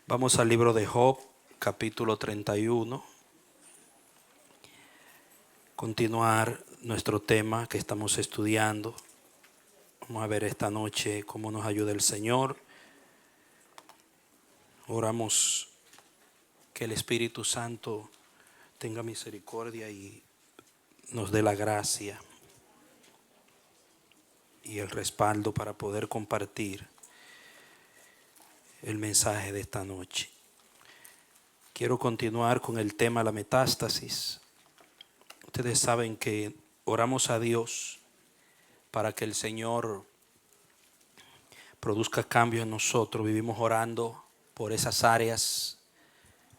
Vamos al libro de Job, capítulo 31. Continuar nuestro tema que estamos estudiando. Vamos a ver esta noche cómo nos ayuda el Señor. Oramos que el Espíritu Santo tenga misericordia y nos dé la gracia y el respaldo para poder compartir el mensaje de esta noche. Quiero continuar con el tema la metástasis. Ustedes saben que oramos a Dios para que el Señor produzca cambio en nosotros. Vivimos orando por esas áreas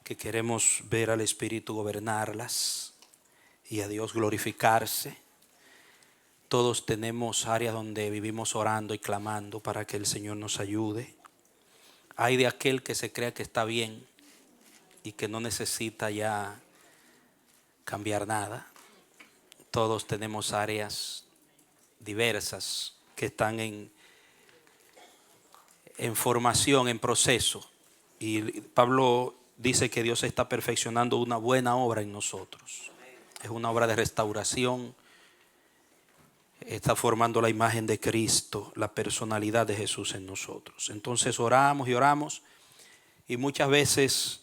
que queremos ver al Espíritu gobernarlas y a Dios glorificarse. Todos tenemos áreas donde vivimos orando y clamando para que el Señor nos ayude. Hay de aquel que se crea que está bien y que no necesita ya cambiar nada. Todos tenemos áreas diversas que están en formación, en proceso. Y Pablo dice que Dios está perfeccionando una buena obra en nosotros. Es una obra de restauración. Está formando la imagen de Cristo, la personalidad de Jesús en nosotros. Entonces oramos y oramos. Y muchas veces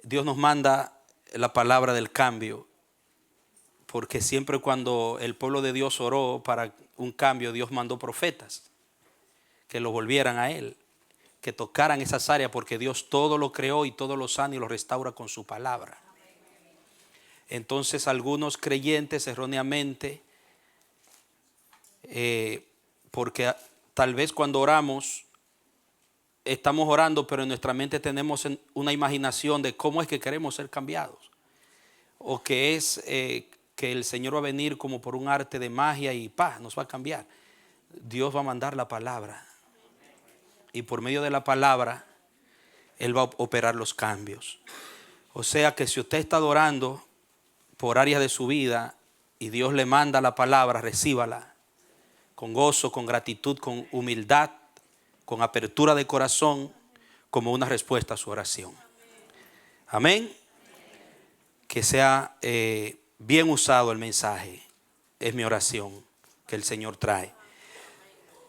Dios nos manda la palabra del cambio. Porque siempre cuando el pueblo de Dios oró para un cambio, Dios mandó profetas que lo volvieran a Él, que tocaran esas áreas, porque Dios todo lo creó y todo lo sana y lo restaura con su palabra. Entonces algunos creyentes erróneamente, porque tal vez cuando oramos, estamos orando, pero en nuestra mente tenemos una imaginación de cómo es que queremos ser cambiados, o que es que el Señor va a venir como por un arte de magia y nos va a cambiar. Dios va a mandar la palabra y por medio de la palabra Él va a operar los cambios. O sea que si usted está orando por áreas de su vida y Dios le manda la palabra, recíbala con gozo, con gratitud, con humildad, con apertura de corazón, como una respuesta a su oración. Amén. Que sea bien usado el mensaje. Es mi oración que el Señor trae.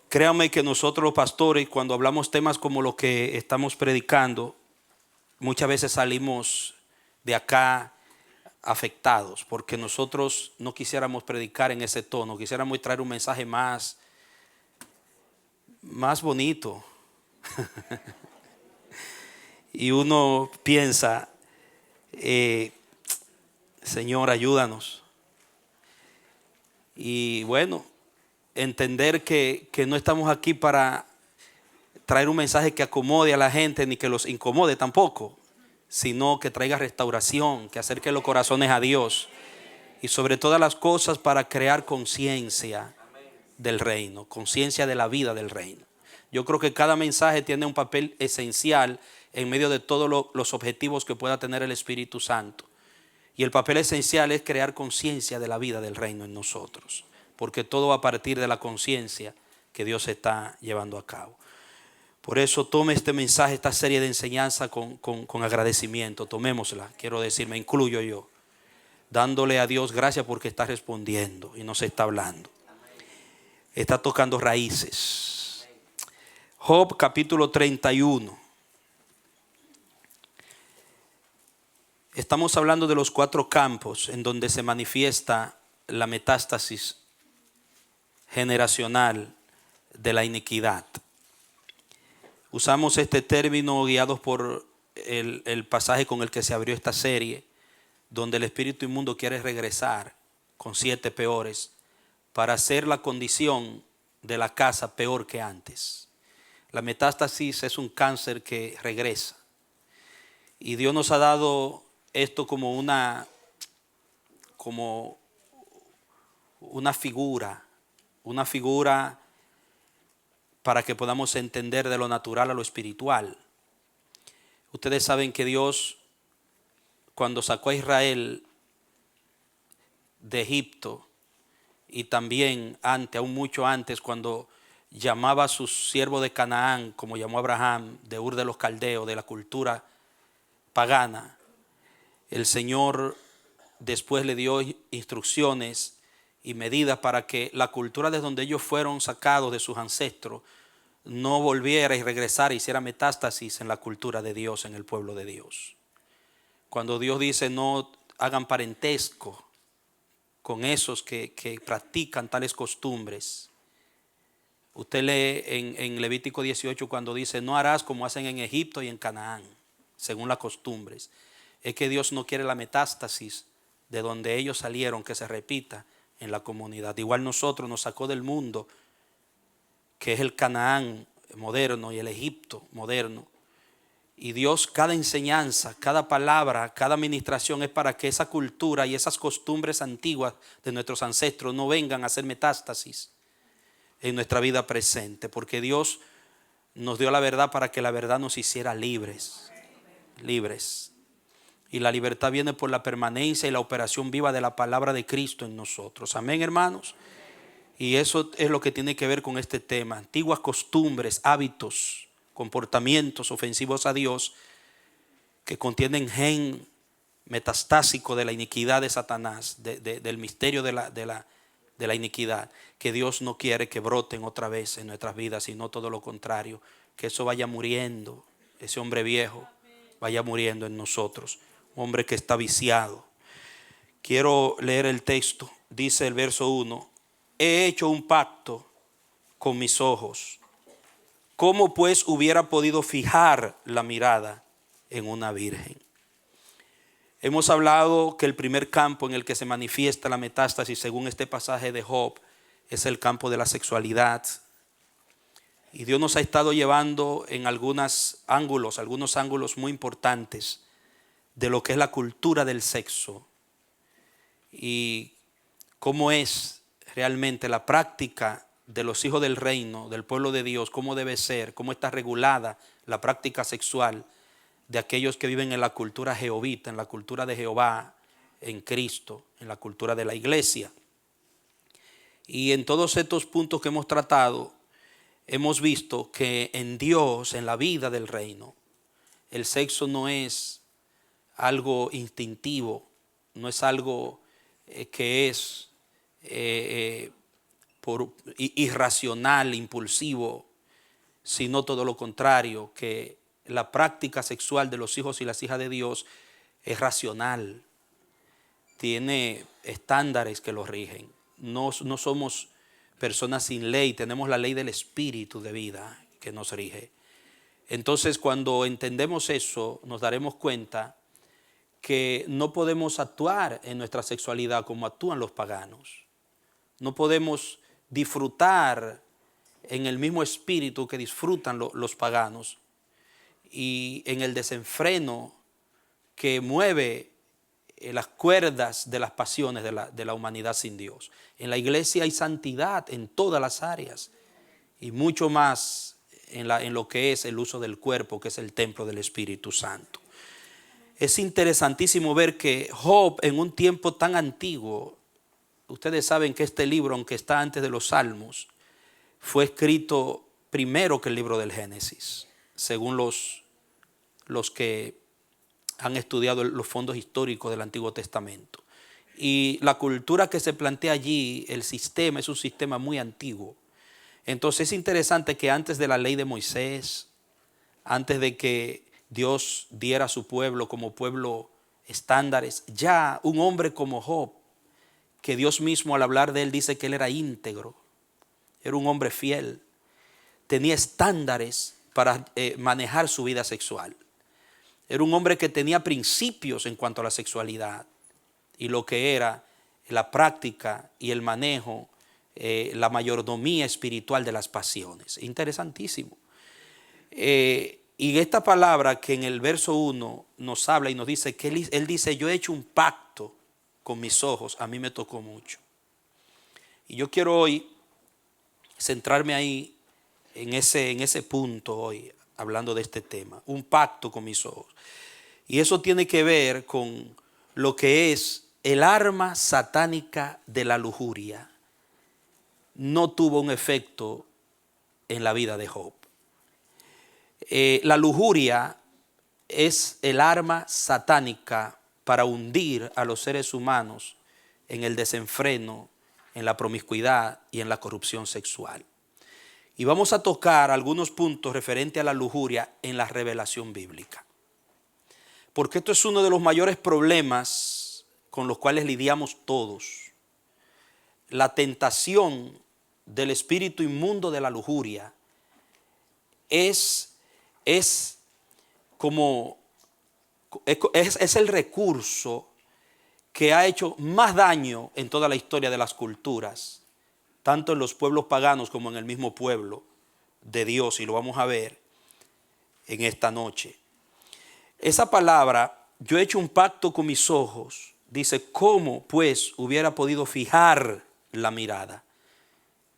Créanme que nosotros los pastores, cuando hablamos temas como los que estamos predicando, muchas veces salimos de acá afectados, porque nosotros no quisiéramos predicar en ese tono, quisiéramos traer un mensaje más bonito. Y uno piensa, Señor, ayúdanos. Y bueno, entender que no estamos aquí para traer un mensaje que acomode a la gente ni que los incomode tampoco, sino que traiga restauración, que acerque los corazones a Dios y sobre todas las cosas para crear conciencia del reino, conciencia de la vida del reino. Yo creo que cada mensaje tiene un papel esencial en medio de todos los objetivos que pueda tener el Espíritu Santo. Y el papel esencial es crear conciencia de la vida del reino en nosotros, porque todo va a partir de la conciencia que Dios está llevando a cabo. Por eso tome este mensaje, esta serie de enseñanza con agradecimiento. Tomémosla, quiero decir, me incluyo yo, dándole a Dios gracias porque está respondiendo y nos está hablando. Está tocando raíces. Job capítulo 31. Estamos hablando de los 4 campos en donde se manifiesta la metástasis generacional de la iniquidad. Usamos este término guiados por el pasaje con el que se abrió esta serie, donde el espíritu inmundo quiere regresar con 7 peores para hacer la condición de la casa peor que antes. La metástasis es un cáncer que regresa. Y Dios nos ha dado esto como una figura para que podamos entender de lo natural a lo espiritual. Ustedes saben que Dios, cuando sacó a Israel de Egipto, y también aún mucho antes, cuando llamaba a sus siervos de Canaán, como llamó a Abraham, de Ur de los Caldeos, de la cultura pagana, el Señor después le dio instrucciones y medidas para que la cultura de donde ellos fueron sacados de sus ancestros no volviera y regresara y hiciera metástasis en la cultura de Dios, en el pueblo de Dios. Cuando Dios dice no hagan parentesco con esos que practican tales costumbres. Usted lee en Levítico 18 cuando dice no harás como hacen en Egipto y en Canaán, según las costumbres. Es que Dios no quiere la metástasis de donde ellos salieron que se repita en la comunidad. Igual nosotros nos sacó del mundo que es el Canaán moderno y el Egipto moderno. Y Dios, cada enseñanza, cada palabra, cada administración es para que esa cultura y esas costumbres antiguas de nuestros ancestros no vengan a hacer metástasis en nuestra vida presente. Porque Dios nos dio la verdad para que la verdad nos hiciera libres. Libres. Y la libertad viene por la permanencia y la operación viva de la palabra de Cristo en nosotros. Amén, hermanos. Y eso es lo que tiene que ver con este tema. Antiguas costumbres, hábitos, comportamientos ofensivos a Dios que contienen gen metastásico de la iniquidad de Satanás, del misterio de la iniquidad, que Dios no quiere que broten otra vez en nuestras vidas, sino todo lo contrario, que eso vaya muriendo, ese hombre viejo vaya muriendo en nosotros, un hombre que está viciado. Quiero leer el texto, dice el verso 1, he hecho un pacto con mis ojos. ¿Cómo pues hubiera podido fijar la mirada en una virgen? Hemos hablado que el primer campo en el que se manifiesta la metástasis, según este pasaje de Job, es el campo de la sexualidad. Y Dios nos ha estado llevando en algunos ángulos muy importantes de lo que es la cultura del sexo y cómo es realmente la práctica de los hijos del reino, del pueblo de Dios, cómo debe ser, cómo está regulada la práctica sexual de aquellos que viven en la cultura jehovita, en la cultura de Jehová, en Cristo, en la cultura de la iglesia. Y en todos estos puntos que hemos tratado, hemos visto que en Dios, en la vida del reino, el sexo no es algo instintivo, no es algo que es irracional, impulsivo, sino todo lo contrario, que la práctica sexual de los hijos y las hijas de Dios es racional, tiene estándares que lo rigen. No somos personas sin ley, tenemos la ley del espíritu de vida que nos rige. Entonces, cuando entendemos eso, nos daremos cuenta que no podemos actuar en nuestra sexualidad como actúan los paganos. No podemos disfrutar en el mismo espíritu que disfrutan los paganos y en el desenfreno que mueve las cuerdas de las pasiones de la humanidad sin Dios. En la iglesia hay santidad en todas las áreas y mucho más en lo que es el uso del cuerpo, que es el templo del Espíritu Santo. Es interesantísimo ver que Job, en un tiempo tan antiguo, ustedes saben que este libro, aunque está antes de los Salmos, fue escrito primero que el libro del Génesis, según los que han estudiado los fondos históricos del Antiguo Testamento. Y la cultura que se plantea allí, el sistema, es un sistema muy antiguo. Entonces es interesante que antes de la ley de Moisés, antes de que Dios diera a su pueblo como pueblo estándares, ya un hombre como Job, que Dios mismo al hablar de él dice que él era íntegro, era un hombre fiel, tenía estándares para manejar su vida sexual. Era un hombre que tenía principios en cuanto a la sexualidad y lo que era la práctica y el manejo, la mayordomía espiritual de las pasiones. Interesantísimo. Y esta palabra que en el verso 1 nos habla y nos dice que él dice, yo he hecho un pacto con mis ojos, a mí me tocó mucho. Y yo quiero hoy centrarme ahí en ese punto hoy, hablando de este tema, un pacto con mis ojos. Y eso tiene que ver con lo que es el arma satánica de la lujuria. No tuvo un efecto en la vida de Job. La lujuria es el arma satánica para hundir a los seres humanos en el desenfreno, en la promiscuidad y en la corrupción sexual. Y vamos a tocar algunos puntos referentes a la lujuria en la revelación bíblica. Porque esto es uno de los mayores problemas con los cuales lidiamos todos. La tentación del espíritu inmundo de la lujuria es el recurso que ha hecho más daño en toda la historia de las culturas, tanto en los pueblos paganos como en el mismo pueblo de Dios, y lo vamos a ver en esta noche. Esa palabra, yo he hecho un pacto con mis ojos, dice, ¿cómo pues hubiera podido fijar la mirada?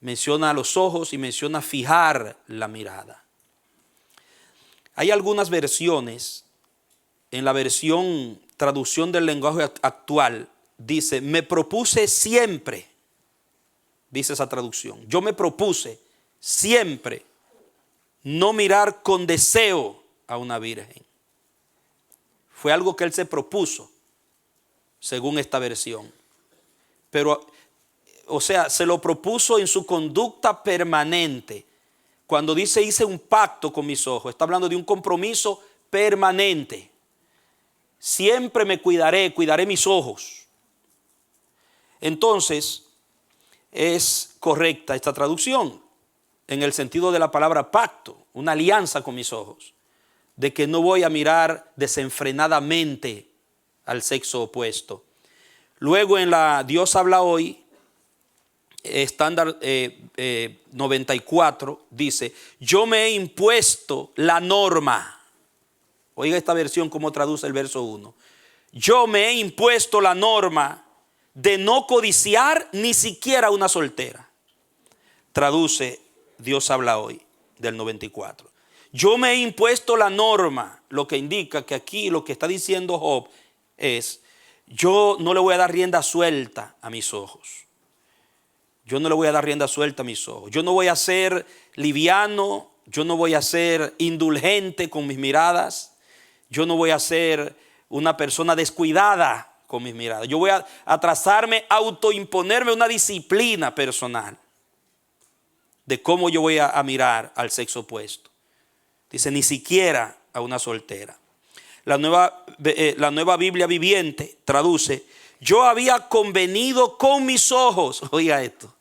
Menciona a los ojos y menciona fijar la mirada. Hay algunas versiones, en la versión traducción del lenguaje actual, dice, me propuse siempre, dice esa traducción, yo me propuse siempre no mirar con deseo a una virgen. Fue algo que él se propuso, según esta versión. Pero, o sea, se lo propuso en su conducta permanente. Cuando dice hice un pacto con mis ojos, está hablando de un compromiso permanente. Siempre me cuidaré mis ojos. Entonces, es correcta esta traducción en el sentido de la palabra pacto, una alianza con mis ojos, de que no voy a mirar desenfrenadamente al sexo opuesto. Luego en la Dios habla hoy, estándar 94, dice, yo me he impuesto la norma. Oiga esta versión como traduce el verso 1. Yo me he impuesto la norma de no codiciar ni siquiera una soltera. Traduce Dios habla hoy del 94. Yo me he impuesto la norma, lo que indica que aquí lo que está diciendo Job es, yo no le voy a dar rienda suelta a mis ojos. Yo no le voy a dar rienda suelta a mis ojos. Yo no voy a ser liviano, yo no voy a ser indulgente con mis miradas. Yo no voy a ser una persona descuidada con mis miradas. Yo voy a trazarme, autoimponerme una disciplina personal de cómo yo voy a mirar al sexo opuesto. Dice, ni siquiera a una soltera. La nueva Biblia viviente traduce, yo había convenido con mis ojos, oiga esto,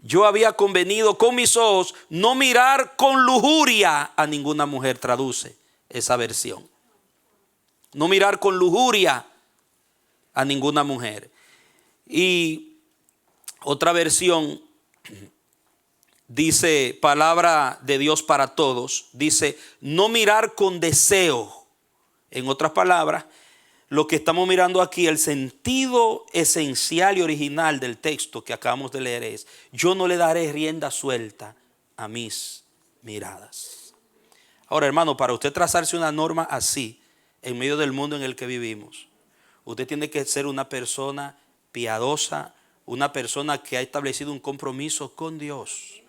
yo había convenido con mis ojos no mirar con lujuria a ninguna mujer, traduce esa versión. No mirar con lujuria a ninguna mujer. Y otra versión dice, palabra de Dios para todos, dice, no mirar con deseo. En otras palabras, lo que estamos mirando aquí, el sentido esencial y original del texto que acabamos de leer es, yo no le daré rienda suelta a mis miradas. Ahora, hermano, para usted trazarse una norma así, en medio del mundo en el que vivimos, usted tiene que ser una persona piadosa, una persona que ha establecido un compromiso con Dios,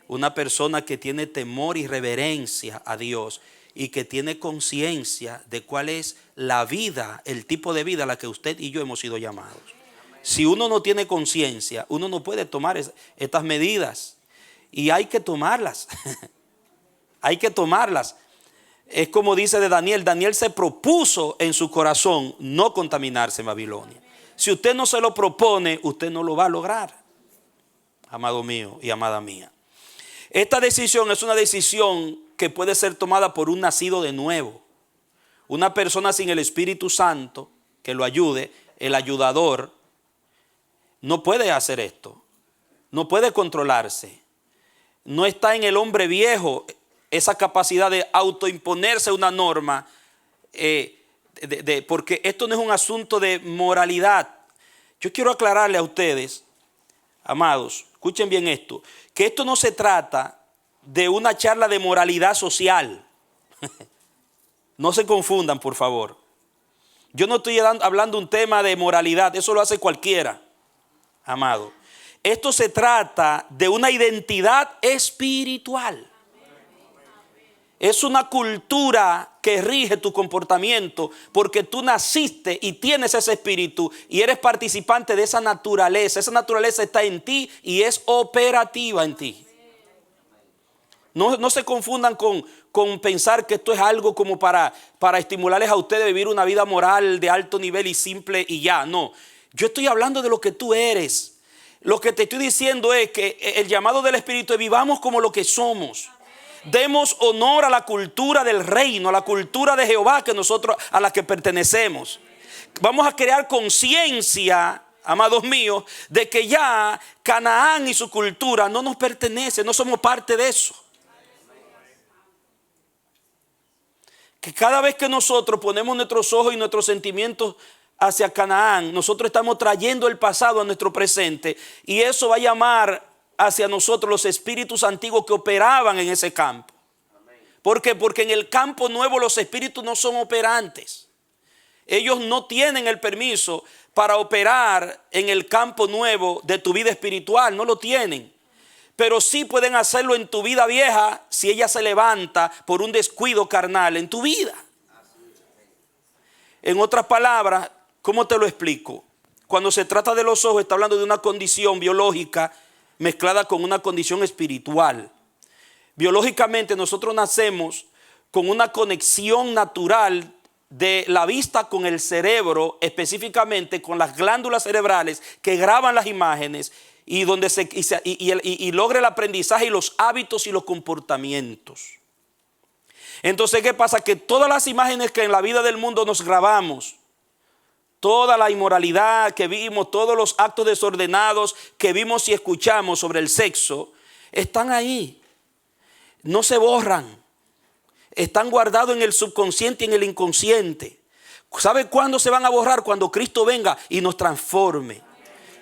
una persona que tiene temor y reverencia a Dios y que tiene conciencia de cuál es la vida, el tipo de vida a la que usted y yo hemos sido llamados. Si uno no tiene conciencia, uno no puede tomar estas medidas, y hay que tomarlas. Hay que tomarlas. Es como dice de Daniel, Daniel se propuso en su corazón no contaminarse en Babilonia. Si usted no se lo propone, usted no lo va a lograr, amado mío y amada mía. Esta decisión es una decisión que puede ser tomada por un nacido de nuevo. Una persona sin el Espíritu Santo que lo ayude, el ayudador, no puede hacer esto. No puede controlarse. No está en el hombre viejo esa capacidad de autoimponerse una norma, porque esto no es un asunto de moralidad. Yo quiero aclararle a ustedes, amados, escuchen bien esto, que esto no se trata de una charla de moralidad social. No se confundan, por favor. Yo no estoy hablando un tema de moralidad, eso lo hace cualquiera, amado. Esto se trata de una identidad espiritual. Es una cultura que rige tu comportamiento porque tú naciste y tienes ese espíritu y eres participante de esa naturaleza. Esa naturaleza está en ti y es operativa en ti. No se confundan con pensar que esto es algo como para estimularles a ustedes a vivir una vida moral de alto nivel y simple y ya. No, yo estoy hablando de lo que tú eres. Lo que te estoy diciendo es que el llamado del Espíritu es vivamos como lo que somos. Demos honor a la cultura del reino, a la cultura de Jehová a la que pertenecemos. Vamos a crear conciencia, amados míos, de que ya Canaán y su cultura no nos pertenece, no somos parte de eso. Que cada vez que nosotros ponemos nuestros ojos y nuestros sentimientos hacia Canaán, nosotros estamos trayendo el pasado a nuestro presente y eso va a llamar hacia nosotros los espíritus antiguos que operaban en ese campo. ¿Por qué? Porque en el campo nuevo los espíritus no son operantes. Ellos no tienen el permiso para operar en el campo nuevo de tu vida espiritual, no lo tienen. Pero sí pueden hacerlo en tu vida vieja si ella se levanta por un descuido carnal en tu vida. En otras palabras, ¿cómo te lo explico? Cuando se trata de los ojos, está hablando de una condición biológica mezclada con una condición espiritual. Biológicamente nosotros nacemos con una conexión natural de la vista con el cerebro, específicamente con las glándulas cerebrales que graban las imágenes y logra el aprendizaje y los hábitos y los comportamientos. Entonces, ¿qué pasa? Que todas las imágenes que en la vida del mundo nos grabamos, toda la inmoralidad que vimos, todos los actos desordenados que vimos y escuchamos sobre el sexo, están ahí. No se borran. Están guardados en el subconsciente y en el inconsciente. ¿Sabe cuándo se van a borrar? Cuando Cristo venga y nos transforme.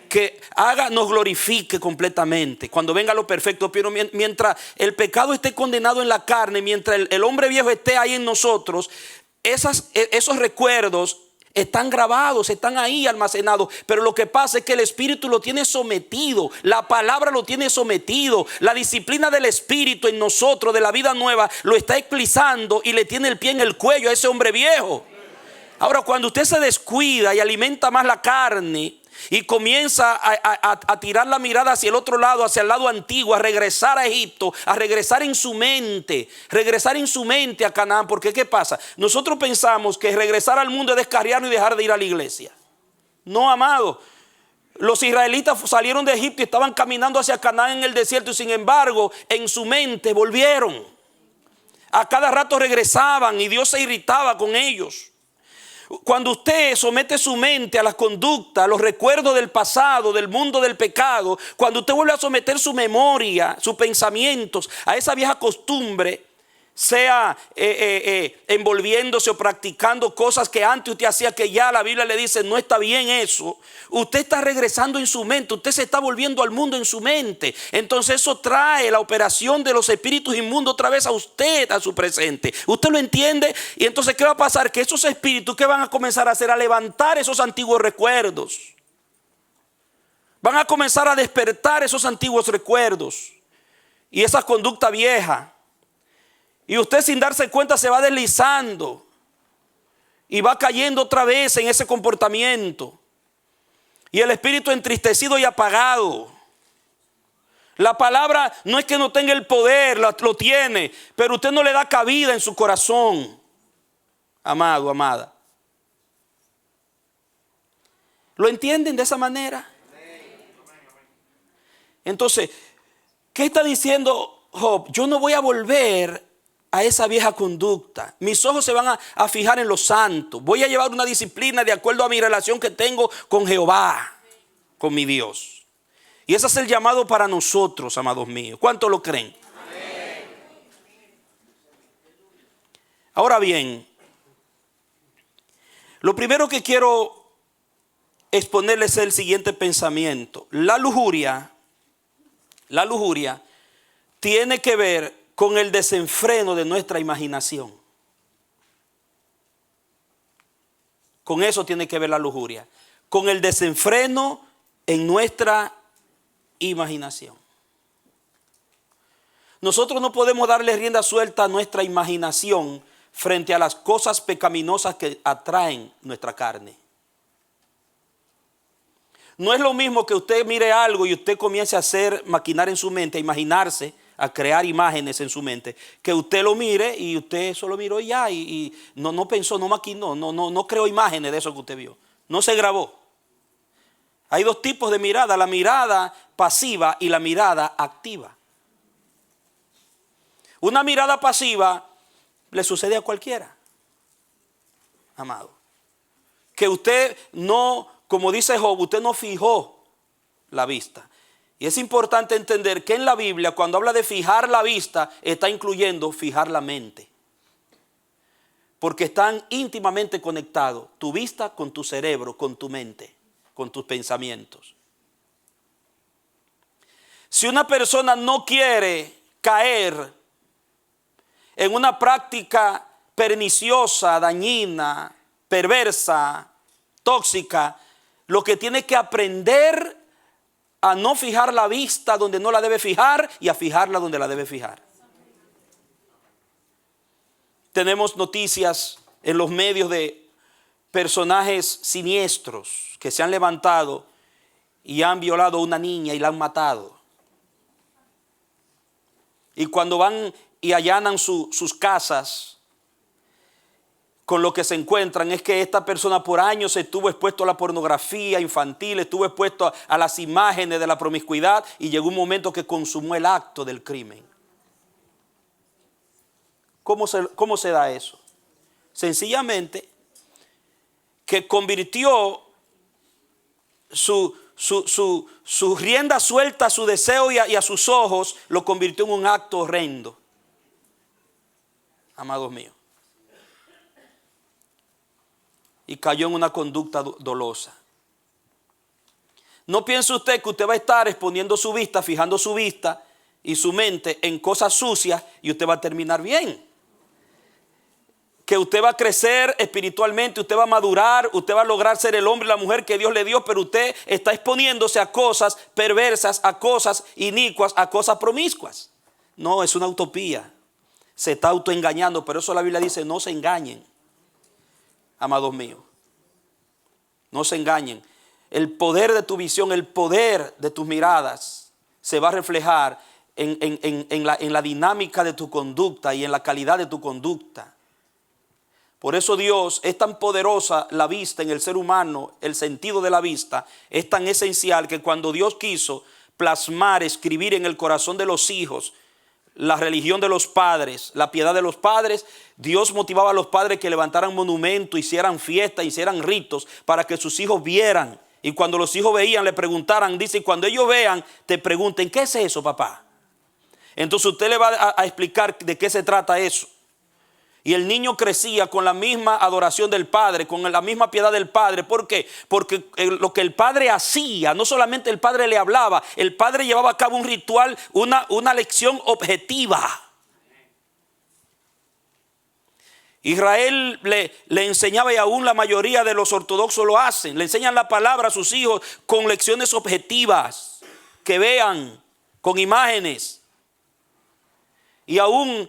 Que nos glorifique completamente. Cuando venga lo perfecto. Pero mientras el pecado esté condenado en la carne, mientras el hombre viejo esté ahí en nosotros, esos recuerdos están grabados, están ahí almacenados. Pero lo que pasa es que el Espíritu lo tiene sometido. La palabra lo tiene sometido. La disciplina del Espíritu en nosotros, de la vida nueva, lo está eclipsando y le tiene el pie en el cuello a ese hombre viejo. Ahora, cuando usted se descuida y alimenta más la carne y comienza a tirar la mirada hacia el otro lado, hacia el lado antiguo, a regresar a Egipto, a regresar en su mente a Canaán. Porque ¿qué pasa? Nosotros pensamos que regresar al mundo es descarriarnos y dejar de ir a la iglesia. No, amado. Los israelitas salieron de Egipto y estaban caminando hacia Canaán en el desierto y sin embargo en su mente volvieron. A cada rato regresaban y Dios se irritaba con ellos. Cuando usted somete su mente a las conductas, a los recuerdos del pasado, del mundo del pecado, cuando usted vuelve a someter su memoria, sus pensamientos a esa vieja costumbre, sea envolviéndose o practicando cosas que antes usted hacía, que ya la Biblia le dice no está bien eso, usted está regresando en su mente, usted se está volviendo al mundo en su mente. Entonces eso trae la operación de los espíritus inmundos otra vez a usted, a su presente. ¿Usted lo entiende? Y entonces ¿qué va a pasar? Que esos espíritus, ¿qué van a comenzar a hacer? A levantar esos antiguos recuerdos. Van a comenzar a despertar esos antiguos recuerdos y esa conducta vieja. Y usted sin darse cuenta se va deslizando y va cayendo otra vez en ese comportamiento. Y el espíritu entristecido y apagado. La palabra no es que no tenga el poder, lo tiene, pero usted no le da cabida en su corazón. Amado, amada. ¿Lo entienden de esa manera? Entonces, ¿qué está diciendo Job? Yo no voy a volver a esa vieja conducta. Mis ojos se van a fijar en lo santo. Voy a llevar una disciplina de acuerdo a mi relación que tengo con Jehová, con mi Dios. Y ese es el llamado para nosotros, amados míos. ¿Cuántos lo creen? Amén. Ahora bien, lo primero que quiero exponerles es el siguiente pensamiento. La lujuria tiene que ver con el desenfreno de nuestra imaginación. Con eso tiene que ver la lujuria. Con el desenfreno en nuestra imaginación. Nosotros no podemos darle rienda suelta a nuestra imaginación frente a las cosas pecaminosas que atraen nuestra carne. No es lo mismo que usted mire algo y usted comience a maquinar en su mente, a imaginarse, a crear imágenes en su mente, que usted lo mire y usted solo miró ya y no pensó, no maquinó, no creó imágenes de eso que usted vio. No se grabó. Hay dos tipos de mirada, la mirada pasiva y la mirada activa. Una mirada pasiva le sucede a cualquiera, amado. Que usted no, como dice Job, usted no fijó la vista. Y es importante entender que en la Biblia, cuando habla de fijar la vista, está incluyendo fijar la mente. Porque están íntimamente conectados tu vista con tu cerebro, con tu mente, con tus pensamientos. Si una persona no quiere caer en una práctica perniciosa, dañina, perversa, tóxica, lo que tiene que aprender a no fijar la vista donde no la debe fijar y a fijarla donde la debe fijar. Tenemos noticias en los medios de personajes siniestros que se han levantado y han violado a una niña y la han matado. Y cuando van y allanan sus casas, con lo que se encuentran es que esta persona por años estuvo expuesto a la pornografía infantil, estuvo expuesto a las imágenes de la promiscuidad y llegó un momento que consumó el acto del crimen. ¿Cómo se da eso? Sencillamente que convirtió su rienda suelta a su deseo y a sus ojos, lo convirtió en un acto horrendo. Amados míos. Y cayó en una conducta dolosa. No piense usted que usted va a estar exponiendo su vista, fijando su vista y su mente en cosas sucias y usted va a terminar bien. Que usted va a crecer espiritualmente, usted va a madurar, usted va a lograr ser el hombre y la mujer que Dios le dio, pero usted está exponiéndose a cosas perversas, a cosas inicuas, a cosas promiscuas. No, es una utopía. Se está autoengañando, pero eso la Biblia dice, no se engañen. Amados míos, no se engañen. El poder de tu visión, el poder de tus miradas se va a reflejar en la dinámica de tu conducta y en la calidad de tu conducta. Por eso Dios es tan poderosa la vista en el ser humano, el sentido de la vista es tan esencial que cuando Dios quiso plasmar, escribir en el corazón de los hijos la religión de los padres, la piedad de los padres, Dios motivaba a los padres que levantaran monumentos, hicieran fiestas, hicieran ritos para que sus hijos vieran. Y cuando los hijos veían, le preguntaran, dice, y cuando ellos vean, te pregunten, ¿qué es eso, papá? Entonces usted le va a explicar de qué se trata eso. Y el niño crecía con la misma adoración del padre, con la misma piedad del padre. ¿Por qué? Porque lo que el padre hacía, no solamente el padre le hablaba, el padre llevaba a cabo un ritual, una lección objetiva. Israel le enseñaba, y aún la mayoría de los ortodoxos lo hacen, le enseñan la palabra a sus hijos con lecciones objetivas, que vean, con imágenes. Y aún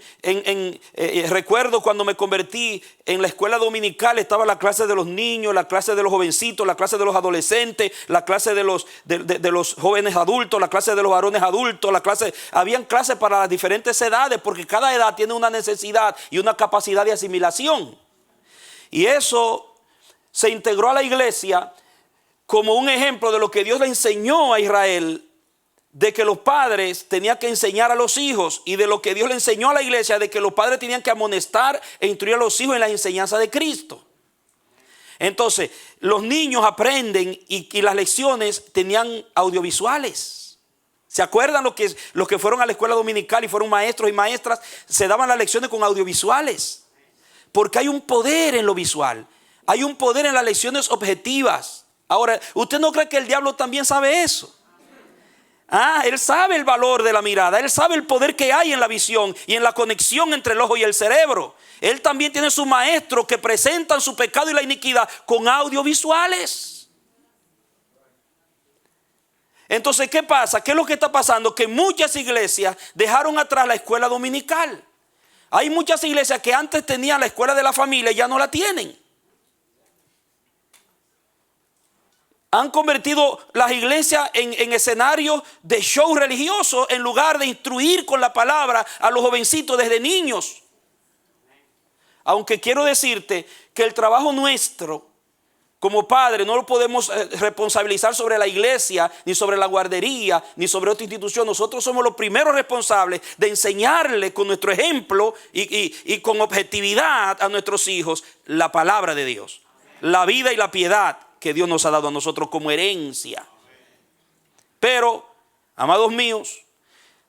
recuerdo cuando me convertí en la escuela dominical, estaba la clase de los niños, la clase de los jovencitos, la clase de los adolescentes, la clase de los jóvenes adultos, la clase de los varones adultos, habían clases para las diferentes edades, porque cada edad tiene una necesidad y una capacidad de asimilación. Y eso se integró a la iglesia como un ejemplo de lo que Dios le enseñó a Israel, de que los padres tenían que enseñar a los hijos, y de lo que Dios le enseñó a la iglesia, de que los padres tenían que amonestar e instruir a los hijos en la enseñanza de Cristo. Entonces los niños aprenden y las lecciones tenían audiovisuales. ¿Se acuerdan los que fueron a la escuela dominical y fueron maestros y maestras? Se daban las lecciones con audiovisuales, porque hay un poder en lo visual, hay un poder en las lecciones objetivas. Ahora, ¿usted no cree que el diablo también sabe eso? Él sabe el valor de la mirada, él sabe el poder que hay en la visión y en la conexión entre el ojo y el cerebro. Él también tiene sus maestros que presentan su pecado y la iniquidad con audiovisuales. Entonces, ¿qué pasa? ¿Qué es lo que está pasando? Que muchas iglesias dejaron atrás la escuela dominical. Hay muchas iglesias que antes tenían la escuela de la familia y ya no la tienen. Han convertido las iglesias en escenarios de show religioso en lugar de instruir con la palabra a los jovencitos desde niños. Aunque quiero decirte que el trabajo nuestro como padre no lo podemos responsabilizar sobre la iglesia, ni sobre la guardería, ni sobre otra institución. Nosotros somos los primeros responsables de enseñarle con nuestro ejemplo y con objetividad a nuestros hijos la palabra de Dios, la vida y la piedad que Dios nos ha dado a nosotros como herencia. Pero, amados míos,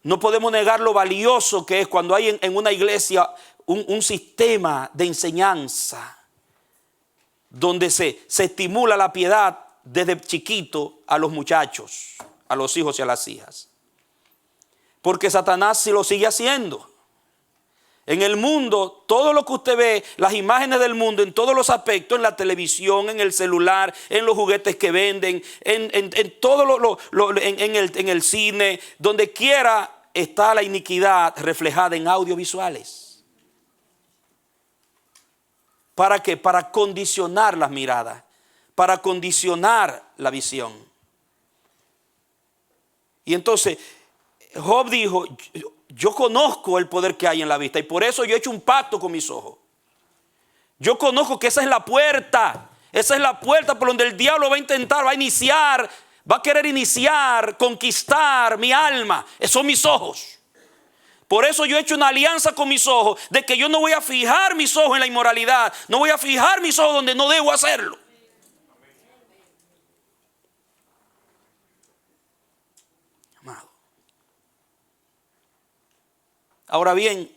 no podemos negar lo valioso que es cuando hay en una iglesia un sistema de enseñanza donde se estimula la piedad desde chiquito a los muchachos, a los hijos y a las hijas. Porque Satanás sí lo sigue haciendo. En el mundo, todo lo que usted ve, las imágenes del mundo en todos los aspectos, en la televisión, en el celular, en los juguetes que venden, en todo en el cine, donde quiera está la iniquidad reflejada en audiovisuales. ¿Para qué? Para condicionar las miradas, para condicionar la visión. Y entonces Job dijo, yo conozco el poder que hay en la vista y por eso yo he hecho un pacto con mis ojos. Yo conozco que esa es la puerta por donde el diablo va a intentar, va a querer iniciar, conquistar mi alma. Esos son mis ojos. Por eso yo he hecho una alianza con mis ojos, de que yo no voy a fijar mis ojos en la inmoralidad, no voy a fijar mis ojos donde no debo hacerlo. Amado. Ahora bien,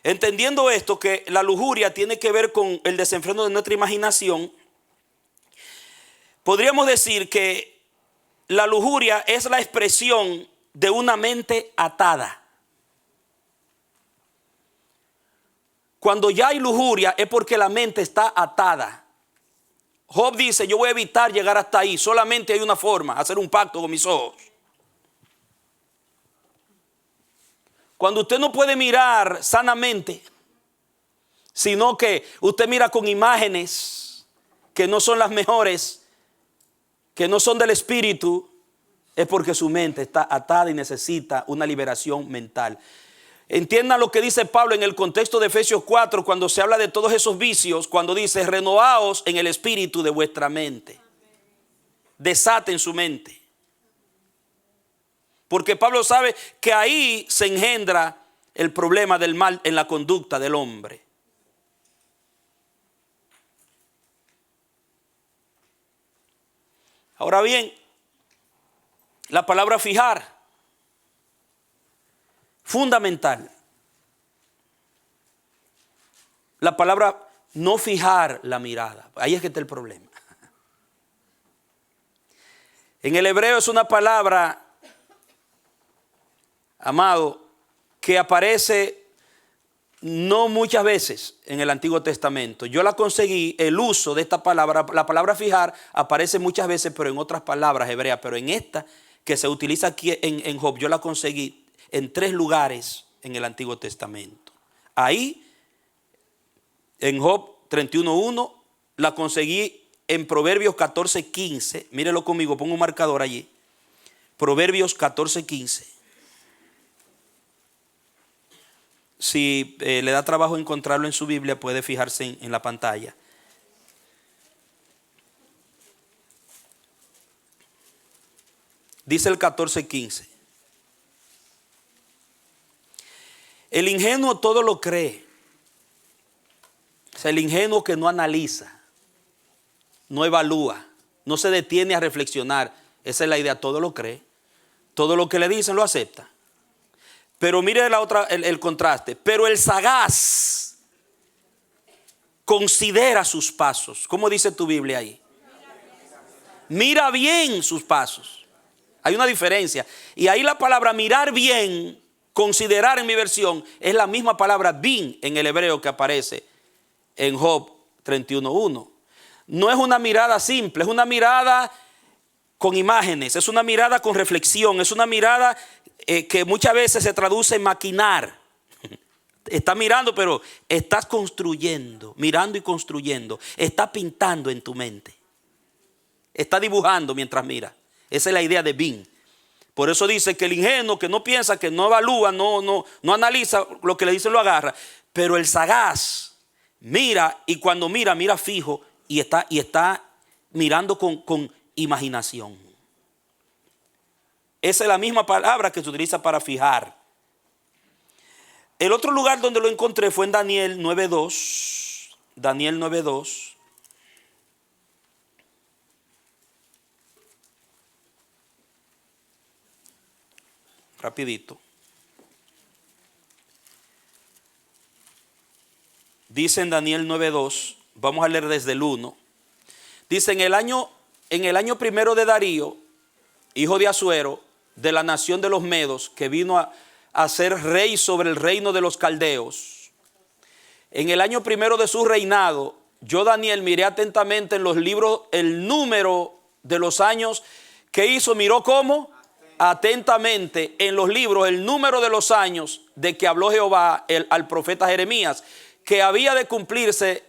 entendiendo esto, que la lujuria tiene que ver con el desenfreno de nuestra imaginación, podríamos decir que la lujuria es la expresión de una mente atada. Cuando ya hay lujuria es porque la mente está atada. Job dice, yo voy a evitar llegar hasta ahí. Solamente hay una forma, hacer un pacto con mis ojos. Cuando usted no puede mirar sanamente, sino que usted mira con imágenes que no son las mejores, que no son del espíritu, es porque su mente está atada y necesita una liberación mental. Entiendan lo que dice Pablo en el contexto de Efesios 4, cuando se habla de todos esos vicios, cuando dice, renovaos en el espíritu de vuestra mente. Desaten su mente. Porque Pablo sabe que ahí se engendra el problema del mal en la conducta del hombre. Ahora bien, la palabra fijar, fundamental. La palabra no fijar la mirada. Ahí es que está el problema. En el hebreo es una palabra, amado, que aparece no muchas veces en el Antiguo Testamento. Yo la conseguí, el uso de esta palabra, la palabra fijar aparece muchas veces, pero en otras palabras hebreas, pero en esta que se utiliza aquí en Job, yo la conseguí en 3 lugares en el Antiguo Testamento. Ahí, en Job 31:1, la conseguí en Proverbios 14:15. Mírelo conmigo, pongo un marcador allí. Proverbios 14:15. Si le da trabajo encontrarlo en su Biblia, puede fijarse en la pantalla. Dice el 14:15. El ingenuo todo lo cree. O sea, el ingenuo que no analiza, no evalúa, no se detiene a reflexionar. Esa es la idea, todo lo cree. Todo lo que le dicen lo acepta. Pero mire el contraste. Pero el sagaz considera sus pasos. ¿Cómo dice tu Biblia ahí? Mira bien sus pasos. Hay una diferencia. Y ahí la palabra mirar bien, considerar en mi versión, es la misma palabra bin en el hebreo que aparece en Job 31:1. No es una mirada simple, es una mirada con imágenes, es una mirada con reflexión, es una mirada que muchas veces se traduce en maquinar. Estás mirando, pero estás construyendo, mirando y construyendo. Estás pintando en tu mente. Estás dibujando mientras mira. Esa es la idea de Bin. Por eso dice que el ingenuo que no piensa, que no evalúa, no analiza, lo que le dice lo agarra. Pero el sagaz mira, y cuando mira fijo y está mirando con imaginación. Esa es la misma palabra que se utiliza para fijar. El otro lugar donde lo encontré fue en Daniel 9:2. Daniel 9:2. Rapidito. Dice en Daniel 9:2, vamos a leer desde el 1. Dice en el año primero de Darío, hijo de Asuero, de la nación de los Medos, que vino a ser rey sobre el reino de los caldeos. En el año primero de su reinado, yo Daniel miré atentamente en los libros el número de los años que hizo. Miró cómo atentamente en los libros el número de los años de que habló Jehová al profeta Jeremías, que había de cumplirse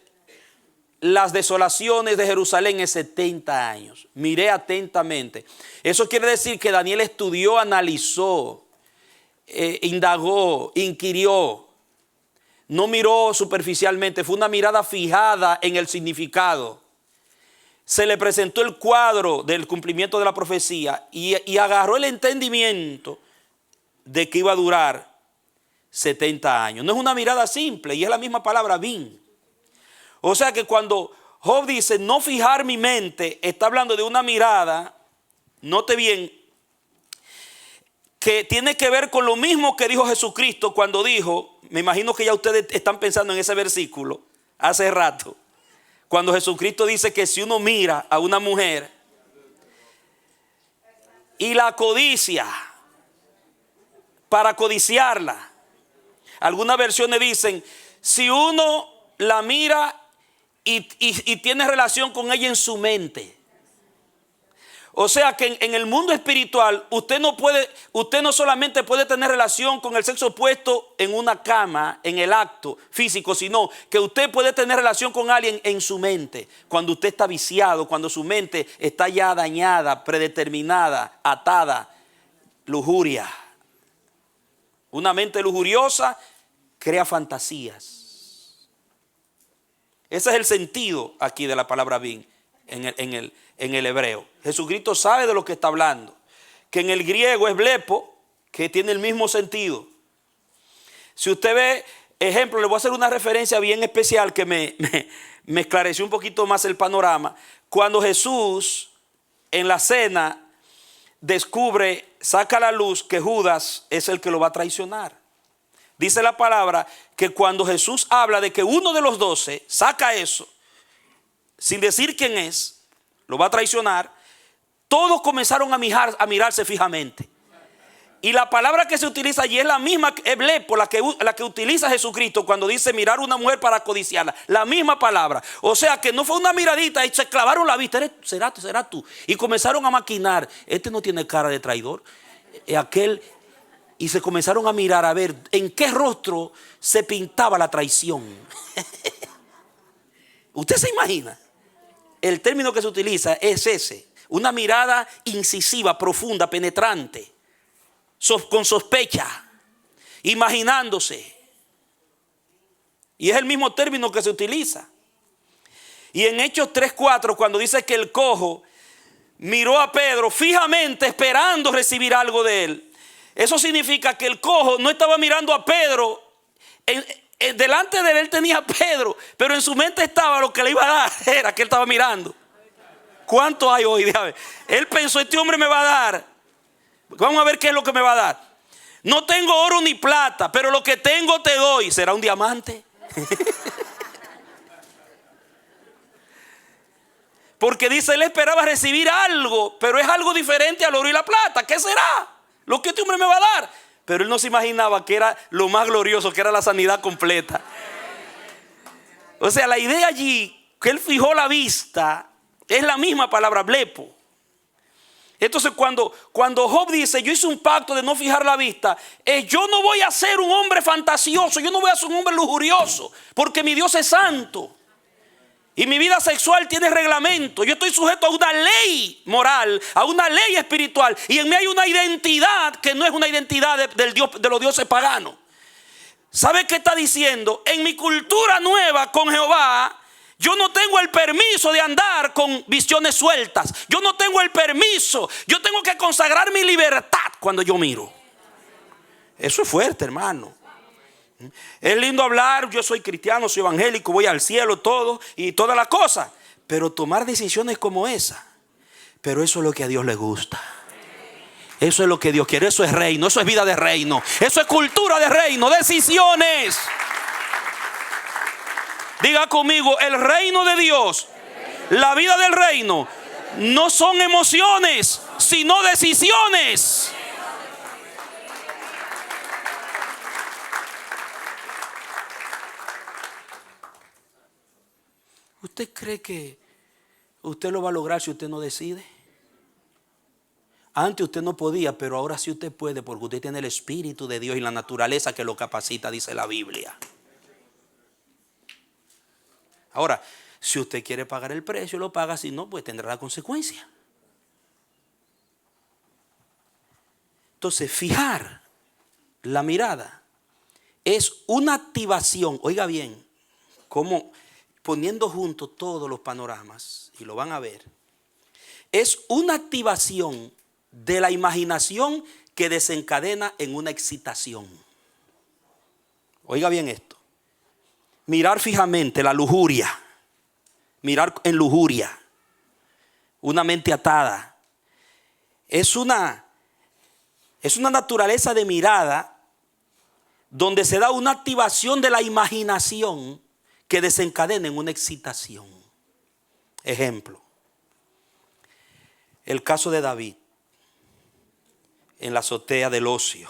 las desolaciones de Jerusalén en 70 años. Miré atentamente. Eso quiere decir que Daniel estudió, analizó, indagó, inquirió. No miró superficialmente, fue una mirada fijada en el significado. Se le presentó el cuadro del cumplimiento de la profecía y agarró el entendimiento de que iba a durar 70 años. No es una mirada simple, y es la misma palabra bin. O sea que cuando Job dice no fijar mi mente, está hablando de una mirada, note bien, que tiene que ver con lo mismo que dijo Jesucristo cuando dijo, me imagino que ya ustedes están pensando en ese versículo hace rato, cuando Jesucristo dice que si uno mira a una mujer y la codicia para codiciarla, algunas versiones dicen, si uno la mira y tiene relación con ella en su mente. O sea que en el mundo espiritual usted no solamente puede tener relación con el sexo opuesto en una cama, en el acto físico, sino que usted puede tener relación con alguien en su mente. Cuando usted está viciado, cuando su mente está ya dañada, predeterminada, atada, lujuria. Una mente lujuriosa crea fantasías. Ese es el sentido aquí de la palabra bin en el hebreo. Jesucristo sabe de lo que está hablando. Que en el griego es blepo, que tiene el mismo sentido. Si usted ve, ejemplo, le voy a hacer una referencia bien especial que me esclareció un poquito más el panorama. Cuando Jesús en la cena descubre, saca a la luz que Judas es el que lo va a traicionar. Dice la palabra que cuando Jesús habla de que uno de los 12 saca eso, sin decir quién es, lo va a traicionar, todos comenzaron a mirarse fijamente. Y la palabra que se utiliza allí es la misma, eblepo, la que utiliza Jesucristo cuando dice mirar a una mujer para codiciarla. La misma palabra. O sea que no fue una miradita y se clavaron la vista. Será tú. Y comenzaron a maquinar. Este no tiene cara de traidor. Aquel. Y se comenzaron a mirar a ver en qué rostro se pintaba la traición. ¿Usted se imagina? El término que se utiliza es ese. Una mirada incisiva, profunda, penetrante. Con sospecha. Imaginándose. Y es el mismo término que se utiliza. Y en Hechos 3:4, cuando dice que el cojo miró a Pedro fijamente esperando recibir algo de él. Eso significa que el cojo no estaba mirando a Pedro. Delante de él tenía a Pedro, pero en su mente estaba lo que le iba a dar. Era que él estaba mirando. ¿Cuánto hay hoy? Déjame. Él pensó, este hombre me va a dar. Vamos a ver qué es lo que me va a dar. No tengo oro ni plata, pero lo que tengo te doy. ¿Será un diamante? Porque dice, él esperaba recibir algo, pero es algo diferente al oro y la plata. ¿Qué será? Lo que este hombre me va a dar. Pero él no se imaginaba que era lo más glorioso, que era la sanidad completa. O sea, la idea allí, que él fijó la vista, es la misma palabra blepo. Entonces cuando Job dice, yo hice un pacto de no fijar la vista, yo no voy a ser un hombre fantasioso, yo no voy a ser un hombre lujurioso, porque mi Dios es santo. Y mi vida sexual tiene reglamento. Yo estoy sujeto a una ley moral, a una ley espiritual. Y en mí hay una identidad que no es una identidad de los dioses paganos. ¿Sabe qué está diciendo? En mi cultura nueva con Jehová, yo no tengo el permiso de andar con visiones sueltas. Yo no tengo el permiso. Yo tengo que consagrar mi libertad cuando yo miro. Eso es fuerte, hermano. Es lindo hablar, yo soy cristiano, soy evangélico, voy al cielo, todo y toda la cosa. Pero tomar decisiones como esa, pero eso es lo que a Dios le gusta. Eso es lo que Dios quiere, eso es reino, eso es vida de reino. Eso es cultura de reino, decisiones. Diga conmigo, el reino de Dios, la vida del reino, no son emociones, sino decisiones. ¿Usted cree que usted lo va a lograr si usted no decide? Antes usted no podía, pero ahora sí usted puede, porque usted tiene el Espíritu de Dios y la naturaleza que lo capacita, dice la Biblia. Ahora, si usted quiere pagar el precio, lo paga. Si no, pues tendrá la consecuencia. Entonces, fijar la mirada es una activación. Oiga bien, como poniendo juntos todos los panoramas, y lo van a ver, es una activación de la imaginación que desencadena en una excitación. Oiga bien esto. Mirar fijamente, la lujuria. Mirar en lujuria. Una mente atada. Es una naturaleza de mirada donde se da una activación de la imaginación que desencadena en una excitación. Ejemplo. El caso de David en la azotea del ocio.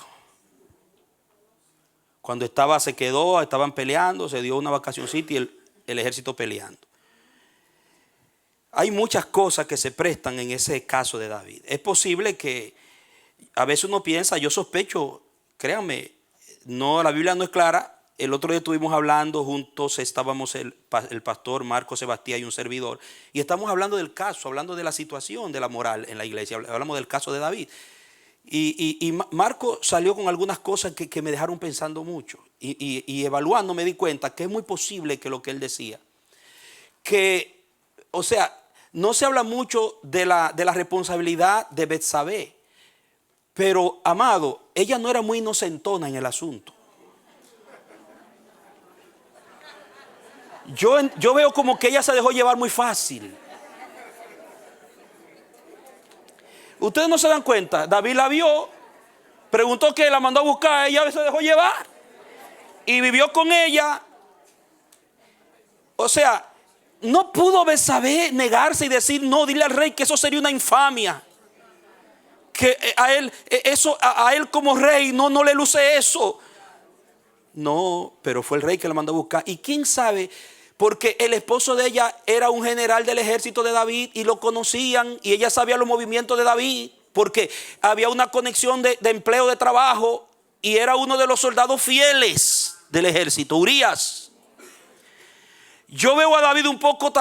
Cuando estaban peleando, se dio una vacacioncita y el ejército peleando. Hay muchas cosas que se prestan en ese caso de David. Es posible que a veces uno piensa, yo sospecho, créanme, no, la Biblia no es clara. El otro día estuvimos hablando juntos, estábamos el pastor Marco Sebastián y un servidor, y estamos hablando del caso, hablando de la situación de la moral en la iglesia. Hablamos del caso de David. Y Marco salió con algunas cosas que me dejaron pensando mucho. Y evaluando me di cuenta que es muy posible que lo que él decía, que, o sea, no se habla mucho de la responsabilidad de Betsabé, pero, amado, ella no era muy inocentona en el asunto. Yo veo como que ella se dejó llevar muy fácil. Ustedes no se dan cuenta. David la vio, preguntó que la mandó a buscar, ella se dejó llevar y vivió con ella. O sea, no pudo Betsabé negarse y decir, no, dile al rey que eso sería una infamia, que a él como rey no le luce eso. No, pero fue el rey que la mandó a buscar. Y quién sabe, porque el esposo de ella era un general del ejército de David y lo conocían, y ella sabía los movimientos de David, porque había una conexión de empleo, de trabajo, y era uno de los soldados fieles del ejército, Urías. Yo veo a David un poco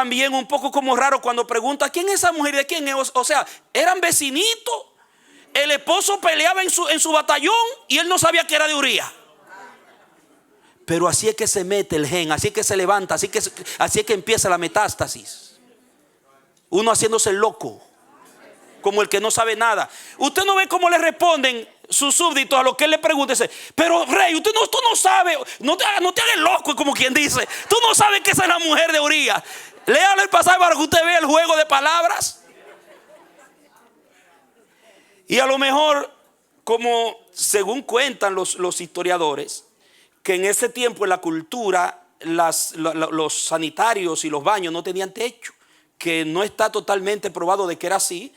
como raro cuando pregunta, ¿quién es esa mujer? ¿De quién es? O sea, eran vecinitos. El esposo peleaba en su batallón y él no sabía que era de Urías. Pero así es que se mete el gen, así es que se levanta, así es que empieza la metástasis. Uno haciéndose el loco, como el que no sabe nada. Usted no ve cómo le responden sus súbditos a lo que él le pregunta. Dice, pero rey, tú no sabes, no te hagas loco, como quien dice. Tú no sabes que esa es la mujer de Urías. Léalo el pasaje para que usted vea el juego de palabras. Y a lo mejor, como según cuentan los historiadores, que en ese tiempo en la cultura los sanitarios y los baños no tenían techo, que no está totalmente probado de que era así,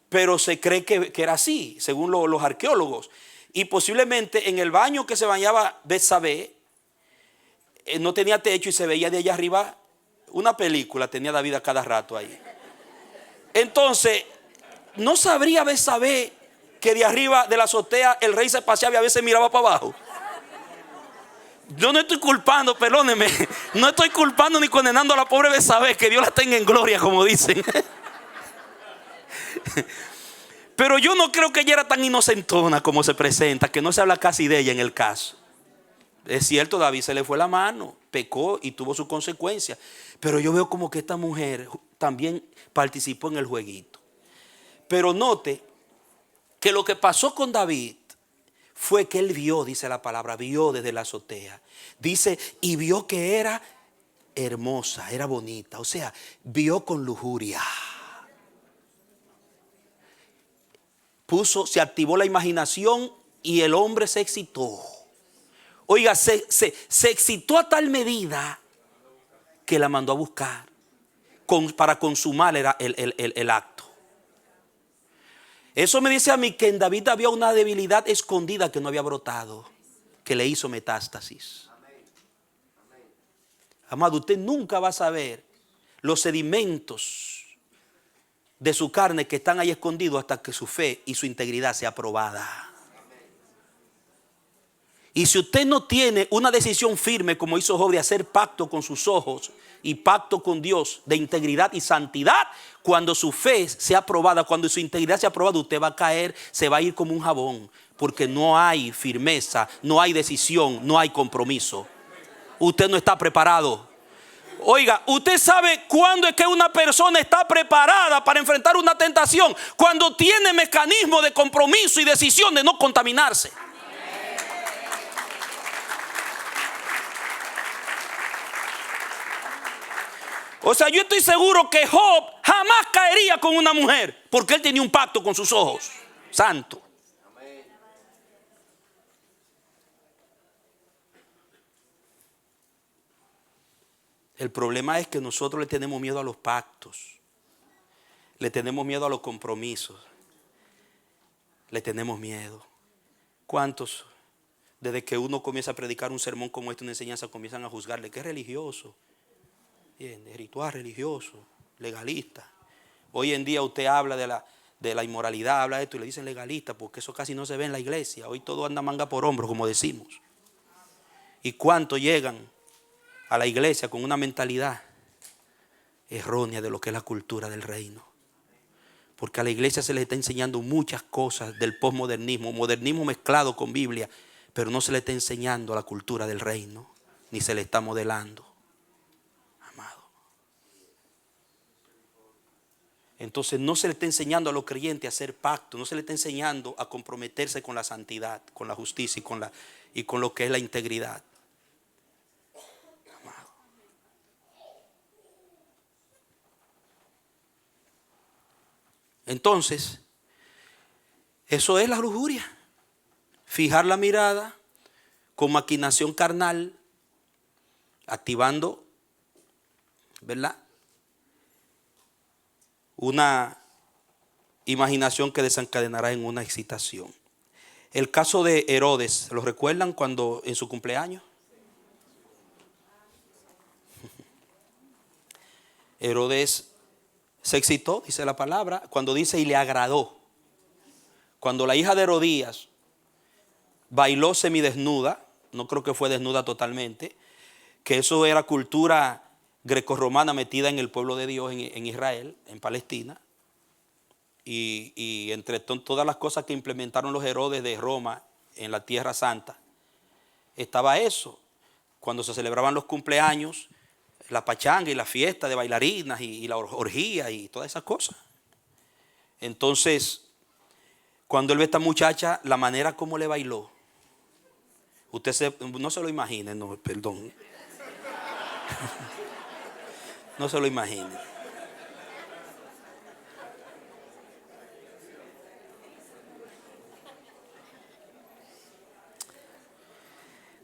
pero se cree que era así, según los arqueólogos. Y posiblemente en el baño que se bañaba Betsabé no tenía techo y se veía de allá arriba una película, tenía David a cada rato ahí. Entonces, ¿No sabría Betsabé que de arriba de la azotea el rey se paseaba y a veces miraba para abajo? Yo no estoy culpando, perdóneme, no estoy culpando ni condenando a la pobre Betsabé, que Dios la tenga en gloria, como dicen. Pero yo no creo que ella era tan inocentona como se presenta, que no se habla casi de ella en el caso. Es cierto, David se le fue la mano, pecó y tuvo sus consecuencias. Pero yo veo como que esta mujer también participó en el jueguito. Pero note que lo que pasó con David fue que él vio, dice la palabra, vio desde la azotea. Dice, y vio que era hermosa, era bonita. O sea, vio con lujuria. Se activó la imaginación y el hombre se excitó. Oiga, se excitó a tal medida que la mandó a buscar para consumar el acto. Eso me dice a mí que en David había una debilidad escondida que no había brotado, que le hizo metástasis. Amado, usted nunca va a saber los sedimentos de su carne que están ahí escondidos hasta que su fe y su integridad sea probada. Y si usted no tiene una decisión firme como hizo Job de hacer pacto con sus ojos y pacto con Dios de integridad y santidad, cuando su fe sea probada, cuando su integridad sea probada, usted va a caer, se va a ir como un jabón, porque no hay firmeza, no hay decisión, no hay compromiso. Usted no está preparado. Oiga, usted sabe cuándo es que una persona está preparada para enfrentar una tentación, cuando tiene mecanismo de compromiso y decisión de no contaminarse. O sea, yo estoy seguro que Job jamás caería con una mujer, porque él tenía un pacto con sus ojos. Santo. El problema es que nosotros le tenemos miedo a los pactos, le tenemos miedo a los compromisos, le tenemos miedo. ¿Cuántos, desde que uno comienza a predicar un sermón como este, una enseñanza, comienzan a juzgarle que es religioso? Bien, de ritual religioso, legalista. Hoy en día usted habla de la inmoralidad, habla de esto y le dicen legalista, porque eso casi no se ve en la iglesia. Hoy todo anda manga por hombro, como decimos. ¿Y cuántos llegan a la iglesia con una mentalidad errónea de lo que es la cultura del reino? Porque a la iglesia se le está enseñando muchas cosas del posmodernismo, modernismo mezclado con Biblia, pero no se le está enseñando la cultura del reino, ni se le está modelando. Entonces no se le está enseñando a los creyentes a hacer pacto, no se le está enseñando a comprometerse con la santidad, con la justicia y con lo que es la integridad. Amado. Entonces, eso es la lujuria. Fijar la mirada con maquinación carnal, activando, ¿verdad?, una imaginación que desencadenará en una excitación. El caso de Herodes, ¿lo recuerdan cuando en su cumpleaños? Herodes se excitó, dice la palabra, cuando dice y le agradó. Cuando la hija de Herodías bailó semidesnuda, no creo que fue desnuda totalmente, que eso era cultura grecorromana metida en el pueblo de Dios en Israel, en Palestina. Y entre todas las cosas que implementaron los Herodes de Roma en la Tierra Santa, estaba eso. Cuando se celebraban los cumpleaños, la pachanga y la fiesta de bailarinas y la orgía y todas esas cosas. Entonces, cuando él ve a esta muchacha, la manera como le bailó, usted no se lo imagine, no, perdón. No se lo imagine.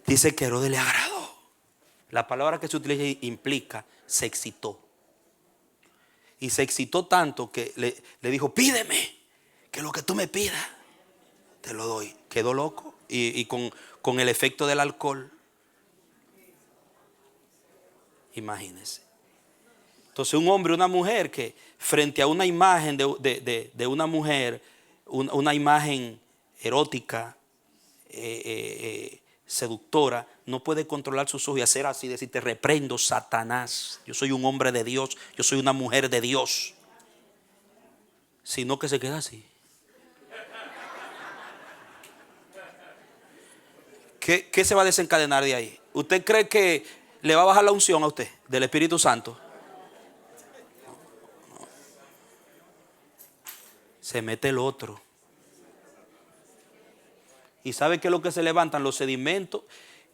Dice que Herodes le agradó. La palabra que se utiliza implica se excitó. Y se excitó tanto que le dijo, pídeme, que lo que tú me pidas, te lo doy. Quedó loco y con el efecto del alcohol. Imagínense. Entonces un hombre y una mujer que frente a una imagen de una mujer, una imagen erótica, seductora, no puede controlar sus ojos y hacer así, decir, te reprendo, Satanás, yo soy un hombre de Dios, yo soy una mujer de Dios, sino que se queda así. ¿Qué se va a desencadenar de ahí? ¿Usted cree que le va a bajar la unción a usted del Espíritu Santo? Se mete el otro. ¿Y sabe qué es lo que se levantan? Los sedimentos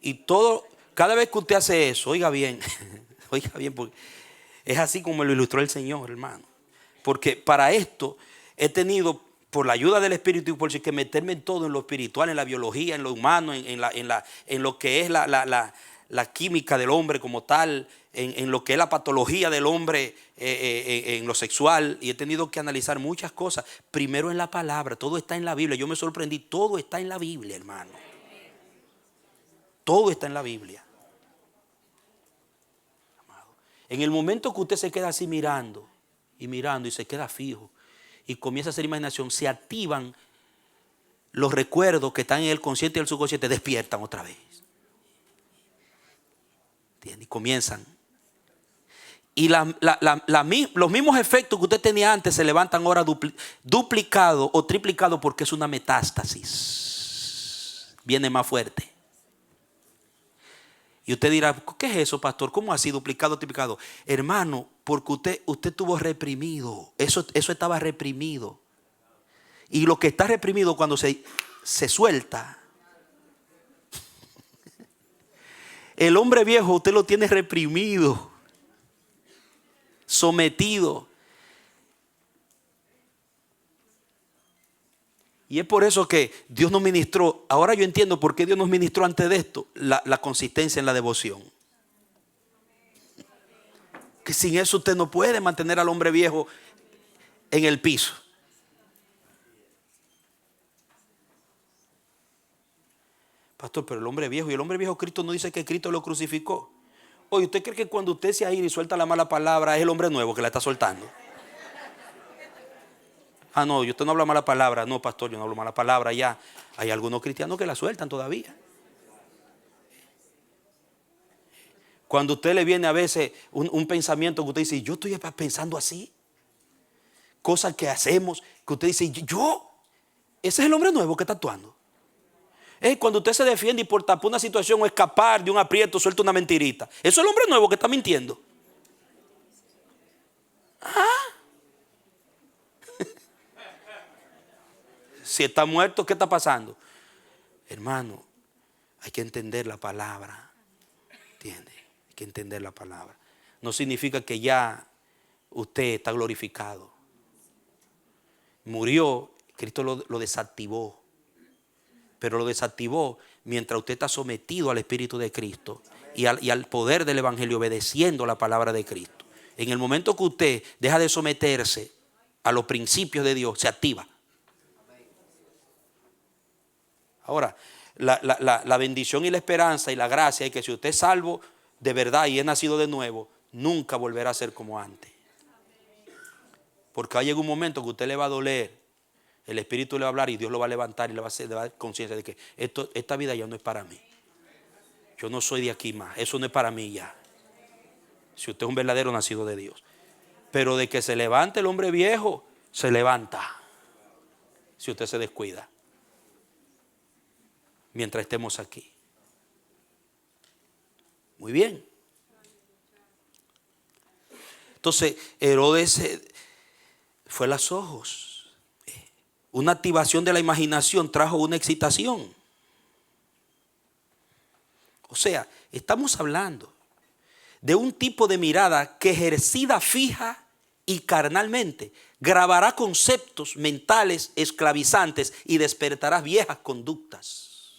y todo. Cada vez que usted hace eso, oiga bien, oiga bien, porque es así como lo ilustró el Señor, hermano. Porque para esto he tenido, por la ayuda del Espíritu y por si que meterme en todo, en lo espiritual, en la biología, en lo humano, en lo que es la química del hombre como tal, en lo que es la patología del hombre, en lo sexual, y he tenido que analizar muchas cosas. Primero en la palabra, todo está en la Biblia. Yo me sorprendí, todo está en la Biblia, hermano. Todo está en la Biblia. En el momento que usted se queda así mirando y se queda fijo y comienza a hacer imaginación, se activan los recuerdos que están en el consciente y el subconsciente, despiertan otra vez. ¿Entiende? Y comienzan. Y los mismos efectos que usted tenía antes se levantan ahora duplicados o triplicados porque es una metástasis. Viene más fuerte. Y usted dirá, ¿qué es eso, pastor? ¿Cómo así duplicado, triplicado? Hermano, porque usted estuvo reprimido. Eso estaba reprimido. Y lo que está reprimido cuando se suelta. El hombre viejo usted lo tiene reprimido, sometido. Y es por eso que Dios nos ministró. Ahora yo entiendo por qué Dios nos ministró antes de esto la consistencia en la devoción. Que sin eso usted no puede mantener al hombre viejo en el piso. Pastor, pero el hombre viejo, y el hombre viejo Cristo no dice que Cristo lo crucificó. Oye, ¿usted cree que cuando usted se aire y suelta la mala palabra es el hombre nuevo que la está soltando? Ah, no, usted no habla mala palabra. No, pastor, yo no hablo mala palabra ya. Hay algunos cristianos que la sueltan todavía. Cuando a usted le viene a veces un pensamiento que usted dice, yo estoy pensando así. Cosas que hacemos, que usted dice, yo. Ese es el hombre nuevo que está actuando. Cuando usted se defiende y por tapar una situación o escapar de un aprieto suelta una mentirita. Eso es el hombre nuevo que está mintiendo. Si está muerto, ¿qué está pasando? Hermano, hay que entender la palabra. ¿Entiende? Hay que entender la palabra. No significa que ya usted está glorificado. Murió, Cristo lo desactivó. Pero lo desactivó mientras usted está sometido al Espíritu de Cristo y al poder del Evangelio, obedeciendo la palabra de Cristo. En el momento que usted deja de someterse a los principios de Dios, se activa. Ahora, la bendición y la esperanza y la gracia es que si usted es salvo de verdad y es nacido de nuevo, nunca volverá a ser como antes. Porque va a llegar un momento que a usted le va a doler. El Espíritu le va a hablar y Dios lo va a levantar y le va a dar conciencia de que esta vida ya no es para mí. Yo no soy de aquí más. Eso no es para mí ya. Si usted es un verdadero nacido de Dios. Pero de que se levante el hombre viejo, se levanta. Si usted se descuida. Mientras estemos aquí. Muy bien. Entonces, Herodes fue a los ojos. Una activación de la imaginación trajo una excitación. O sea, estamos hablando de un tipo de mirada que ejercida fija y carnalmente grabará conceptos mentales esclavizantes y despertará viejas conductas.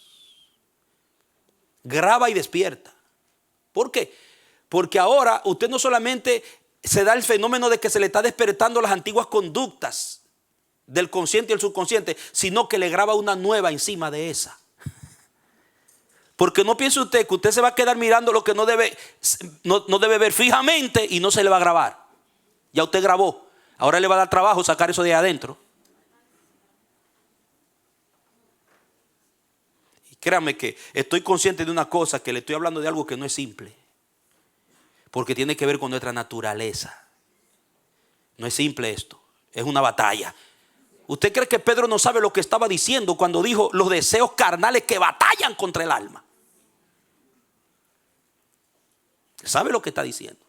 Graba y despierta. ¿Por qué? Porque ahora usted no solamente se da el fenómeno de que se le está despertando las antiguas conductas del consciente y el subconsciente, sino que le graba una nueva encima de esa. Porque no piense usted que usted se va a quedar mirando lo que no debe ver fijamente y no se le va a grabar. Ya usted grabó. Ahora le va a dar trabajo sacar eso de adentro. Y créame que estoy consciente de una cosa, que le estoy hablando de algo que no es simple. Porque tiene que ver con nuestra naturaleza. No es simple esto. Es una batalla. ¿Usted cree que Pedro no sabe lo que estaba diciendo cuando dijo los deseos carnales que batallan contra el alma? ¿Sabe lo que está diciendo?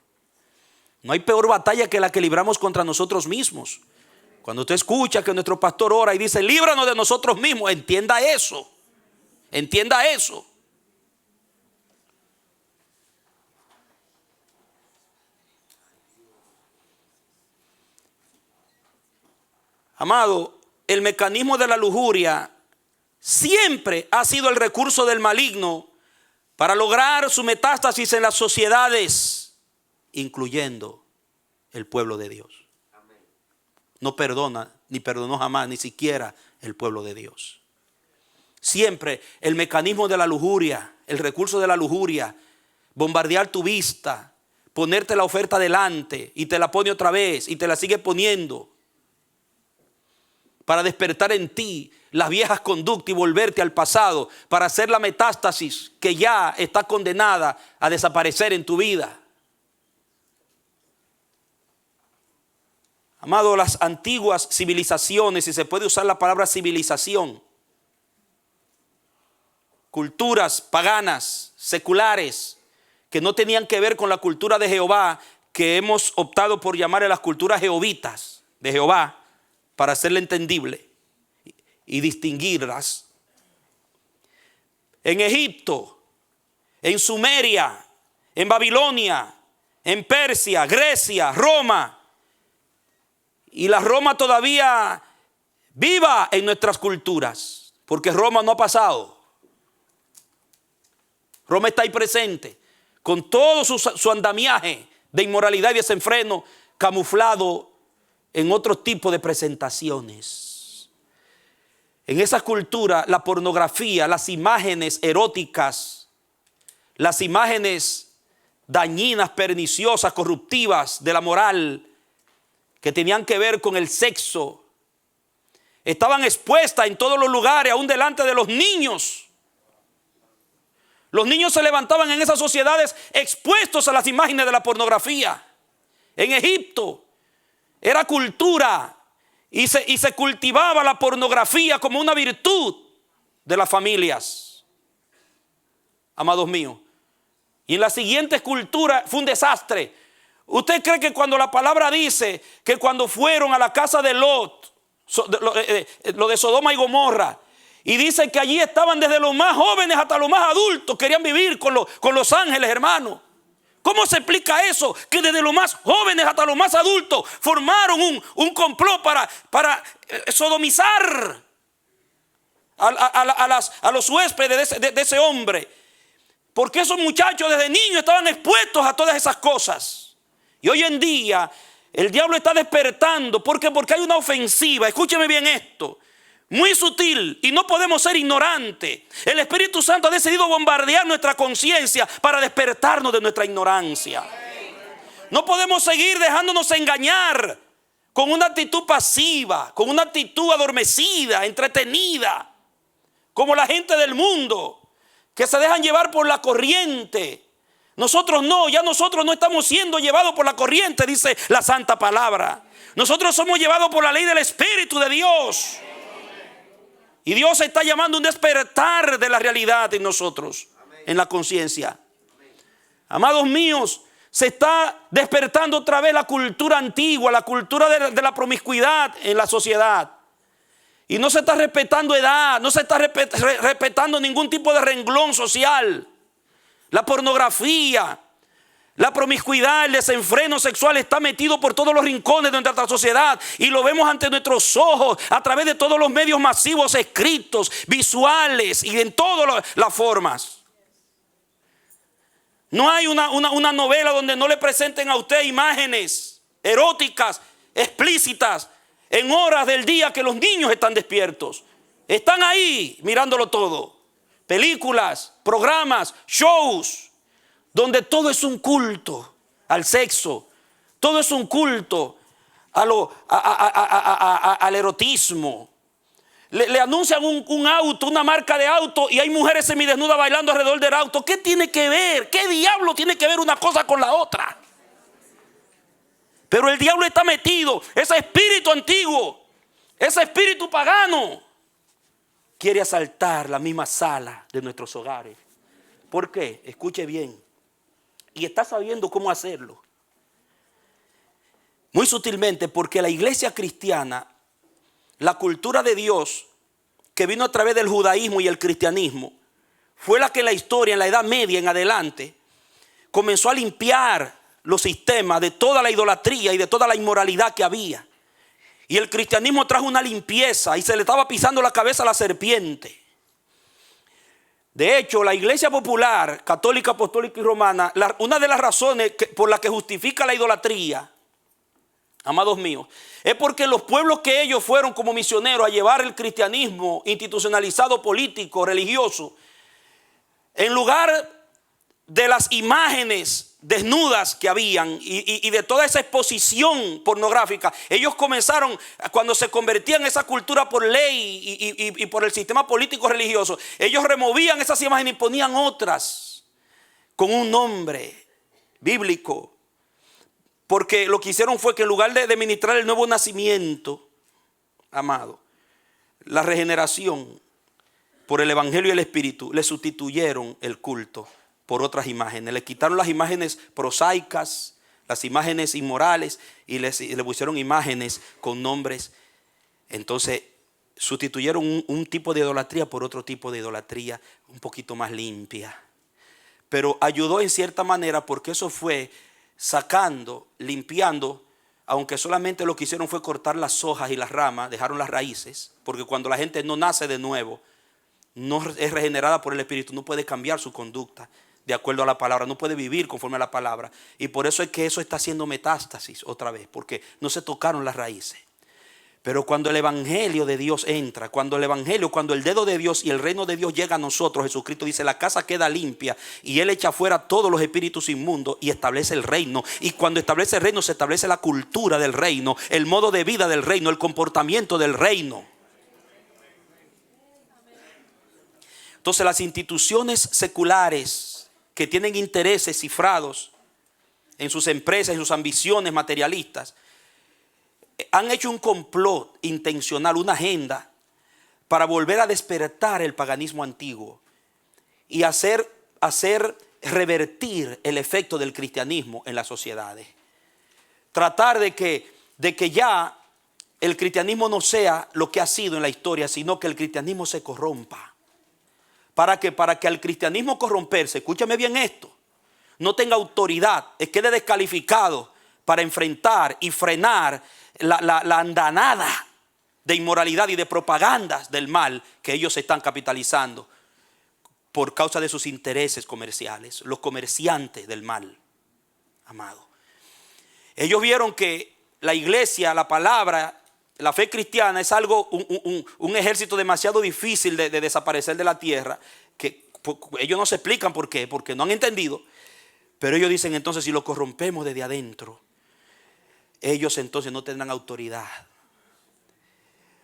No hay peor batalla que la que libramos contra nosotros mismos. Cuando usted escucha que nuestro pastor ora y dice, líbranos de nosotros mismos, entienda eso. Entienda eso. Amado, el mecanismo de la lujuria siempre ha sido el recurso del maligno para lograr su metástasis en las sociedades, incluyendo el pueblo de Dios. No perdona, ni perdonó jamás, ni siquiera el pueblo de Dios. Siempre el mecanismo de la lujuria, el recurso de la lujuria, bombardear tu vista, ponerte la oferta delante y te la pone otra vez y te la sigue poniendo, para despertar en ti las viejas conductas y volverte al pasado, para hacer la metástasis que ya está condenada a desaparecer en tu vida. Amado, las antiguas civilizaciones, si se puede usar la palabra civilización, culturas paganas, seculares, que no tenían que ver con la cultura de Jehová, que hemos optado por llamarle las culturas jehovitas de Jehová, para hacerle entendible y distinguirlas. En Egipto, en Sumeria, en Babilonia, en Persia, Grecia, Roma, y la Roma todavía viva en nuestras culturas, porque Roma no ha pasado. Roma está ahí presente, con todo su andamiaje de inmoralidad y desenfreno, camuflado en otro tipo de presentaciones. En esa cultura, la pornografía, las imágenes eróticas, las imágenes dañinas, perniciosas, corruptivas de la moral, que tenían que ver con el sexo, estaban expuestas en todos los lugares, aún delante de los niños. Los niños se levantaban en esas sociedades expuestos a las imágenes de la pornografía. En Egipto era cultura y se cultivaba la pornografía como una virtud de las familias, amados míos. Y en las siguientes culturas fue un desastre. ¿Usted cree que cuando la palabra dice que cuando fueron a la casa de Lot, lo de Sodoma y Gomorra, y dice que allí estaban desde los más jóvenes hasta los más adultos, querían vivir con los ángeles, hermano? ¿Cómo se explica eso? Que desde los más jóvenes hasta los más adultos formaron un complot para sodomizar a los huéspedes de ese hombre. Porque esos muchachos desde niños estaban expuestos a todas esas cosas. Y hoy en día el diablo está despertando. ¿Por qué? Porque hay una ofensiva. Escúcheme bien esto. Muy sutil, y no podemos ser ignorantes. El Espíritu Santo ha decidido bombardear nuestra conciencia para despertarnos de nuestra ignorancia. No podemos seguir dejándonos engañar con una actitud pasiva, con una actitud adormecida, entretenida, como la gente del mundo, que se dejan llevar por la corriente. Nosotros no, ya nosotros no estamos siendo llevados por la corriente, dice la Santa Palabra. Nosotros somos llevados por la ley del Espíritu de Dios. Y Dios está llamando un despertar de la realidad en nosotros, en la conciencia. Amados míos, se está despertando otra vez la cultura antigua, la cultura de la promiscuidad en la sociedad. Y no se está respetando edad, no se está respetando ningún tipo de renglón social. La pornografía, la promiscuidad, el desenfreno sexual está metido por todos los rincones de nuestra sociedad y lo vemos ante nuestros ojos a través de todos los medios masivos escritos, visuales y en todas las formas. No hay una novela donde no le presenten a usted imágenes eróticas, explícitas, en horas del día que los niños están despiertos. Están ahí mirándolo todo. Películas, programas, shows, donde todo es un culto al sexo, Todo es un culto al erotismo. Le anuncian un auto, una marca de auto, y hay mujeres semidesnudas bailando alrededor del auto. ¿Qué tiene que ver? ¿Qué diablo tiene que ver una cosa con la otra? Pero el diablo está metido. Ese espíritu antiguo, ese espíritu pagano, quiere asaltar la misma sala de nuestros hogares. ¿Por qué? Escuche bien. Y está sabiendo cómo hacerlo. Muy sutilmente, porque la iglesia cristiana, la cultura de Dios que vino a través del judaísmo y el cristianismo, fue la que en la historia, en la Edad Media en adelante, comenzó a limpiar los sistemas de toda la idolatría y de toda la inmoralidad que había. Y el cristianismo trajo una limpieza y se le estaba pisando la cabeza a la serpiente. De hecho, la iglesia popular, católica, apostólica y romana, una de las razones por las que justifica la idolatría, amados míos, es porque los pueblos que ellos fueron como misioneros a llevar el cristianismo institucionalizado, político, religioso, en lugar de las imágenes desnudas que habían y de toda esa exposición pornográfica, ellos comenzaron, cuando se convertían en esa cultura por ley y por el sistema político religioso, ellos removían esas imágenes y ponían otras con un nombre bíblico. Porque lo que hicieron fue que en lugar de ministrar el nuevo nacimiento, amado, la regeneración por el Evangelio y el Espíritu, le sustituyeron el culto por otras imágenes. Le quitaron las imágenes prosaicas, las imágenes inmorales, y le pusieron imágenes con nombres. Entonces sustituyeron un tipo de idolatría por otro tipo de idolatría un poquito más limpia. Pero ayudó en cierta manera, porque eso fue sacando, limpiando, aunque solamente lo que hicieron fue cortar las hojas y las ramas, dejaron las raíces, porque cuando la gente no nace de nuevo, no es regenerada por el Espíritu, no puede cambiar su conducta de acuerdo a la palabra, no puede vivir conforme a la palabra. Y por eso es que eso está haciendo metástasis otra vez, porque no se tocaron las raíces. Pero cuando el Evangelio de Dios entra, cuando el dedo de Dios y el reino de Dios llega a nosotros, Jesucristo dice: la casa queda limpia, y Él echa fuera todos los espíritus inmundos y establece el reino. Y cuando establece el reino, se establece la cultura del reino, el modo de vida del reino, el comportamiento del reino. Entonces, las instituciones seculares que tienen intereses cifrados en sus empresas, en sus ambiciones materialistas, han hecho un complot intencional, una agenda para volver a despertar el paganismo antiguo y hacer revertir el efecto del cristianismo en las sociedades. Tratar de que ya el cristianismo no sea lo que ha sido en la historia, sino que el cristianismo se corrompa. Para que al cristianismo corromperse, escúchame bien esto, no tenga autoridad, quede descalificado para enfrentar y frenar la andanada de inmoralidad y de propagandas del mal que ellos están capitalizando por causa de sus intereses comerciales, los comerciantes del mal, amado. Ellos vieron que la iglesia, la palabra, la fe cristiana es algo, un ejército demasiado difícil de desaparecer de la tierra, que ellos no se explican por qué, porque no han entendido. Pero ellos dicen: entonces, si lo corrompemos desde adentro, ellos entonces no tendrán autoridad.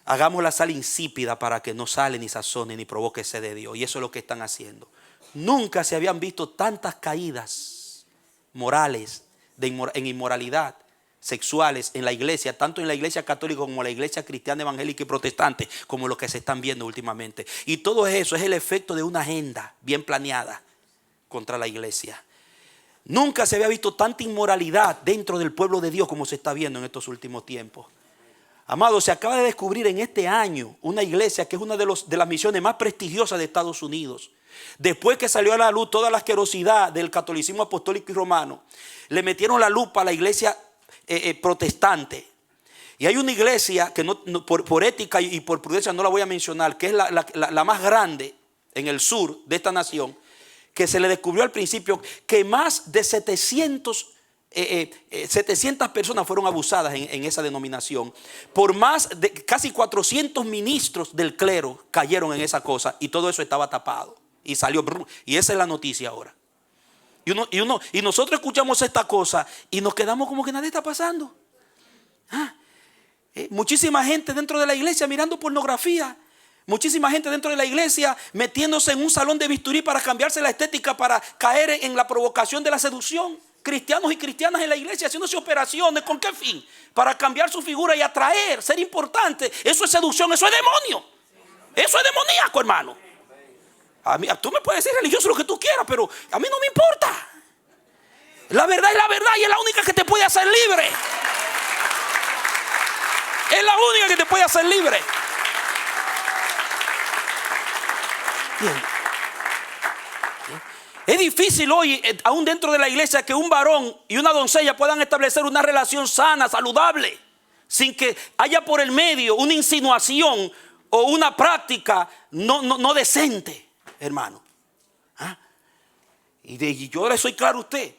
Hagamos la sal insípida para que no sale ni sazone ni provoque sed de Dios. Y eso es lo que están haciendo. Nunca se habían visto tantas caídas morales en inmoralidad sexuales en la iglesia, tanto en la iglesia católica como en la iglesia cristiana, evangélica y protestante, como lo que se están viendo últimamente. Y todo eso es el efecto de una agenda bien planeada contra la iglesia. Nunca se había visto tanta inmoralidad dentro del pueblo de Dios como se está viendo en estos últimos tiempos. Amado, se acaba de descubrir en este año una iglesia que es una de las misiones más prestigiosas de Estados Unidos. Después que salió a la luz toda la asquerosidad del catolicismo apostólico y romano, le metieron la lupa a la iglesia protestante. Y hay una iglesia que por ética y por prudencia no la voy a mencionar, que es la más grande en el sur de esta nación, que se le descubrió al principio que más de 700 personas fueron abusadas en esa denominación. Por más de casi 400 ministros del clero cayeron en esa cosa, y todo eso estaba tapado y salió. Y esa es la noticia ahora. Y nosotros escuchamos esta cosa y nos quedamos como que nada está pasando. Muchísima gente dentro de la iglesia mirando pornografía. Muchísima gente dentro de la iglesia metiéndose en un salón de bisturí para cambiarse la estética, para caer en la provocación de la seducción. Cristianos y cristianas en la iglesia haciéndose operaciones. ¿Con qué fin? Para cambiar su figura y atraer, ser importante. Eso es seducción, eso es demonio. Eso es demoníaco, hermano. Tú me puedes decir religioso lo que tú quieras, pero a mí no me importa. La verdad es la verdad y es la única que te puede hacer libre. Es la única que te puede hacer libre. Bien. Es difícil hoy, aún dentro de la iglesia, que un varón y una doncella puedan establecer una relación sana, saludable, sin que haya por el medio una insinuación o una práctica no decente, hermano. Y yo le soy claro a usted.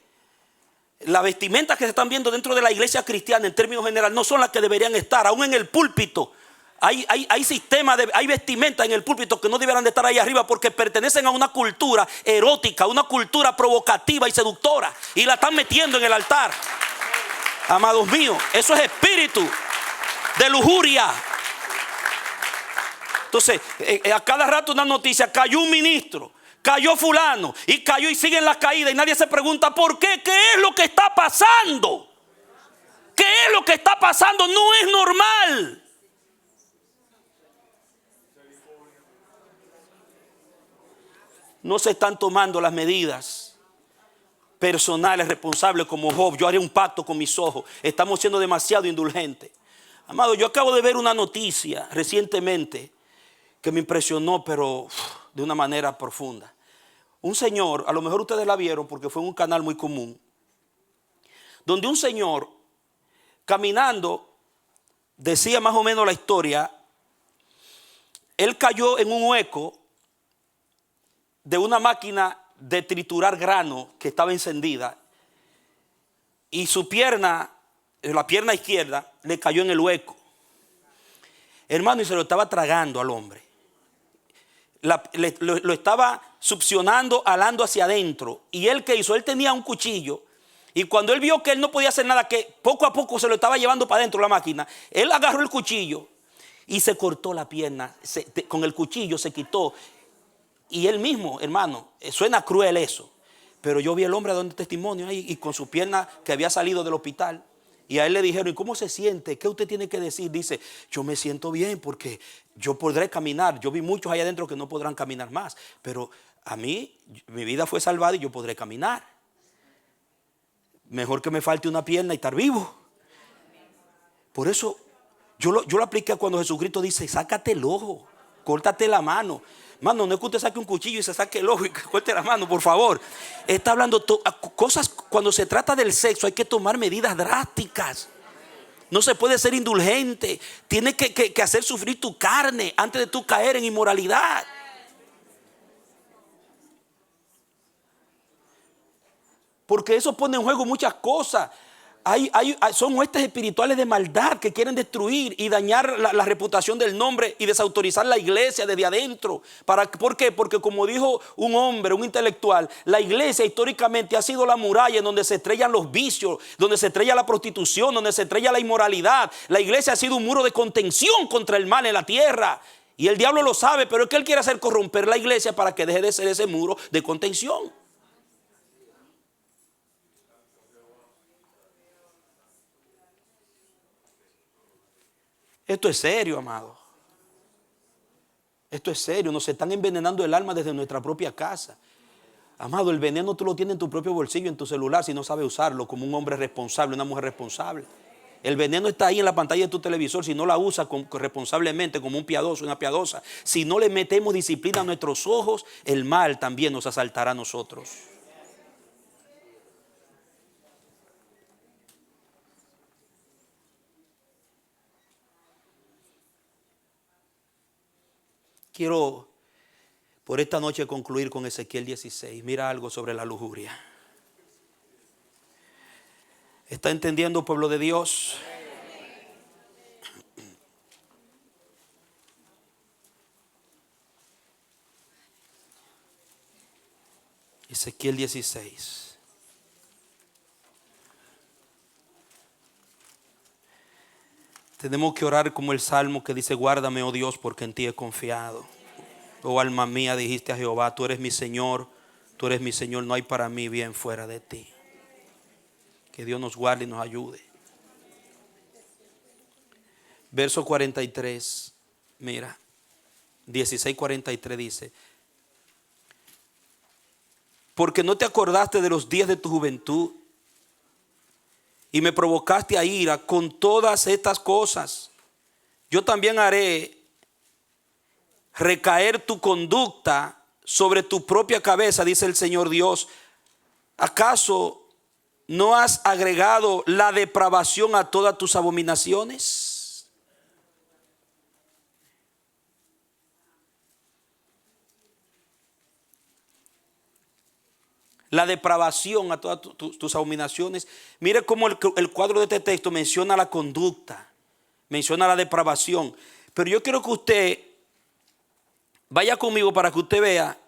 Las vestimentas que se están viendo dentro de la iglesia cristiana en términos generales no son las que deberían estar. Aún en el púlpito hay sistemas, hay vestimentas en el púlpito que no deberían de estar ahí arriba, porque pertenecen a una cultura erótica, una cultura provocativa y seductora, y la están metiendo en el altar. Amados míos, eso es espíritu de lujuria. Entonces, a cada rato una noticia: cayó un ministro, cayó fulano, y cayó, y siguen las caídas, y nadie se pregunta por qué. ¿Qué es lo que está pasando? ¿Qué es lo que está pasando? No es normal. No se están tomando las medidas personales, responsables, como Job. Yo haré un pacto con mis ojos. Estamos siendo demasiado indulgentes. Amado, yo acabo de ver una noticia recientemente que me impresionó, pero de una manera profunda. Un señor, a lo mejor ustedes la vieron porque fue en un canal muy común, donde un señor caminando, decía más o menos la historia, él cayó en un hueco de una máquina de triturar grano que estaba encendida, y su pierna, la pierna izquierda, le cayó en el hueco, hermano, y se lo estaba tragando al hombre. Lo estaba succionando, alando hacia adentro. Y él, ¿qué hizo? Él tenía un cuchillo, y cuando él vio que él no podía hacer nada, que poco a poco se lo estaba llevando para adentro la máquina, él agarró el cuchillo y se cortó la pierna. Con el cuchillo se quitó. Y él mismo, hermano, suena cruel eso, pero yo vi al hombre dando testimonio ahí, y con su pierna que había salido del hospital. Y a él le dijeron: ¿y cómo se siente? ¿Qué usted tiene que decir? Dice: yo me siento bien porque yo podré caminar. Yo vi muchos allá adentro que no podrán caminar más, pero a mí, mi vida fue salvada y yo podré caminar. Mejor que me falte una pierna y estar vivo. Por eso yo lo apliqué cuando Jesucristo dice: sácate el ojo, córtate la mano. Mano, no es que usted saque un cuchillo y se saque el ojo y corte la mano, por favor. Está hablando cosas. Cuando se trata del sexo hay que tomar medidas drásticas. No se puede ser indulgente. Tienes que hacer sufrir tu carne antes de tú caer en inmoralidad. Porque eso pone en juego muchas cosas. Son huestes espirituales de maldad que quieren destruir y dañar la reputación del nombre y desautorizar la iglesia desde adentro. ¿Por qué? Porque, como dijo un hombre, un intelectual, la iglesia históricamente ha sido la muralla en donde se estrellan los vicios, donde se estrella la prostitución, donde se estrella la inmoralidad. La iglesia ha sido un muro de contención contra el mal en la tierra. Y el diablo lo sabe, pero es que él quiere hacer corromper la iglesia para que deje de ser ese muro de contención. Esto es serio, amado. Esto es serio. Nos están envenenando el alma desde nuestra propia casa. Amado, el veneno tú lo tienes en tu propio bolsillo, en tu celular, si no sabes usarlo como un hombre responsable, una mujer responsable. El veneno está ahí en la pantalla de tu televisor. Si no la usas responsablemente, como un piadoso, una piadosa, si no le metemos disciplina a nuestros ojos, el mal también nos asaltará a nosotros. Quiero por esta noche concluir con Ezequiel 16. Mira algo sobre la lujuria. ¿Está entendiendo, pueblo de Dios? Ezequiel 16. Tenemos que orar como el Salmo que dice: guárdame, oh Dios, porque en ti he confiado. Oh alma mía, dijiste a Jehová: tú eres mi Señor, tú eres mi Señor, no hay para mí bien fuera de ti. Que Dios nos guarde y nos ayude. Verso 43, mira, 16:43 dice: porque no te acordaste de los días de tu juventud y me provocaste a ira con todas estas cosas. Yo también haré recaer tu conducta sobre tu propia cabeza, dice el Señor Dios. ¿Acaso no has agregado la depravación a todas tus abominaciones? La depravación a todas tus abominaciones. Mire cómo el cuadro de este texto menciona la conducta, menciona la depravación. Pero yo quiero que usted vaya conmigo para que usted vea,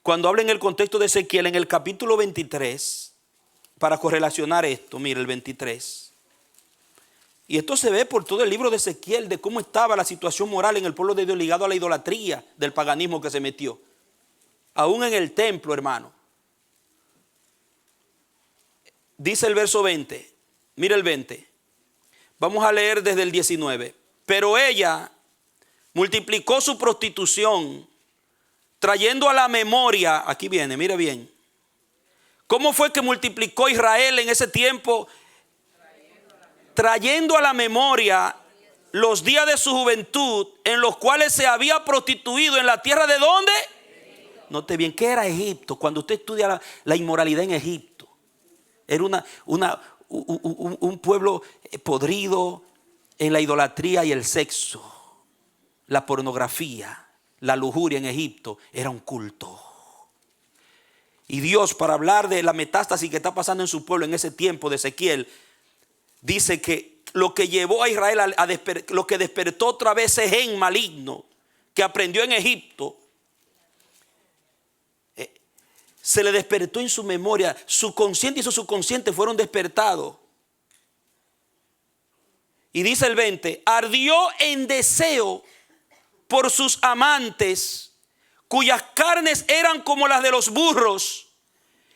cuando habla en el contexto de Ezequiel, en el capítulo 23, para correlacionar esto, mire el 23. Y esto se ve por todo el libro de Ezequiel, de cómo estaba la situación moral en el pueblo de Dios ligado a la idolatría del paganismo que se metió. Aún en el templo, hermano. Dice el verso 20, mira el 20. Vamos a leer desde el 19. Pero ella multiplicó su prostitución, trayendo a la memoria, aquí viene, mire bien. ¿Cómo fue que multiplicó Israel en ese tiempo? Trayendo a la memoria los días de su juventud, en los cuales se había prostituido en la tierra de ¿dónde? Note bien, ¿qué era Egipto? Cuando usted estudia la inmoralidad en Egipto, era un pueblo podrido en la idolatría y el sexo, la pornografía, la lujuria en Egipto. Era un culto. Y Dios, para hablar de la metástasis que está pasando en su pueblo en ese tiempo de Ezequiel, dice que lo que llevó a Israel lo que despertó otra vez ese gen maligno que aprendió en Egipto, se le despertó en su memoria. Su consciente y su subconsciente fueron despertados. Y dice el 20: ardió en deseo por sus amantes, cuyas carnes eran como las de los burros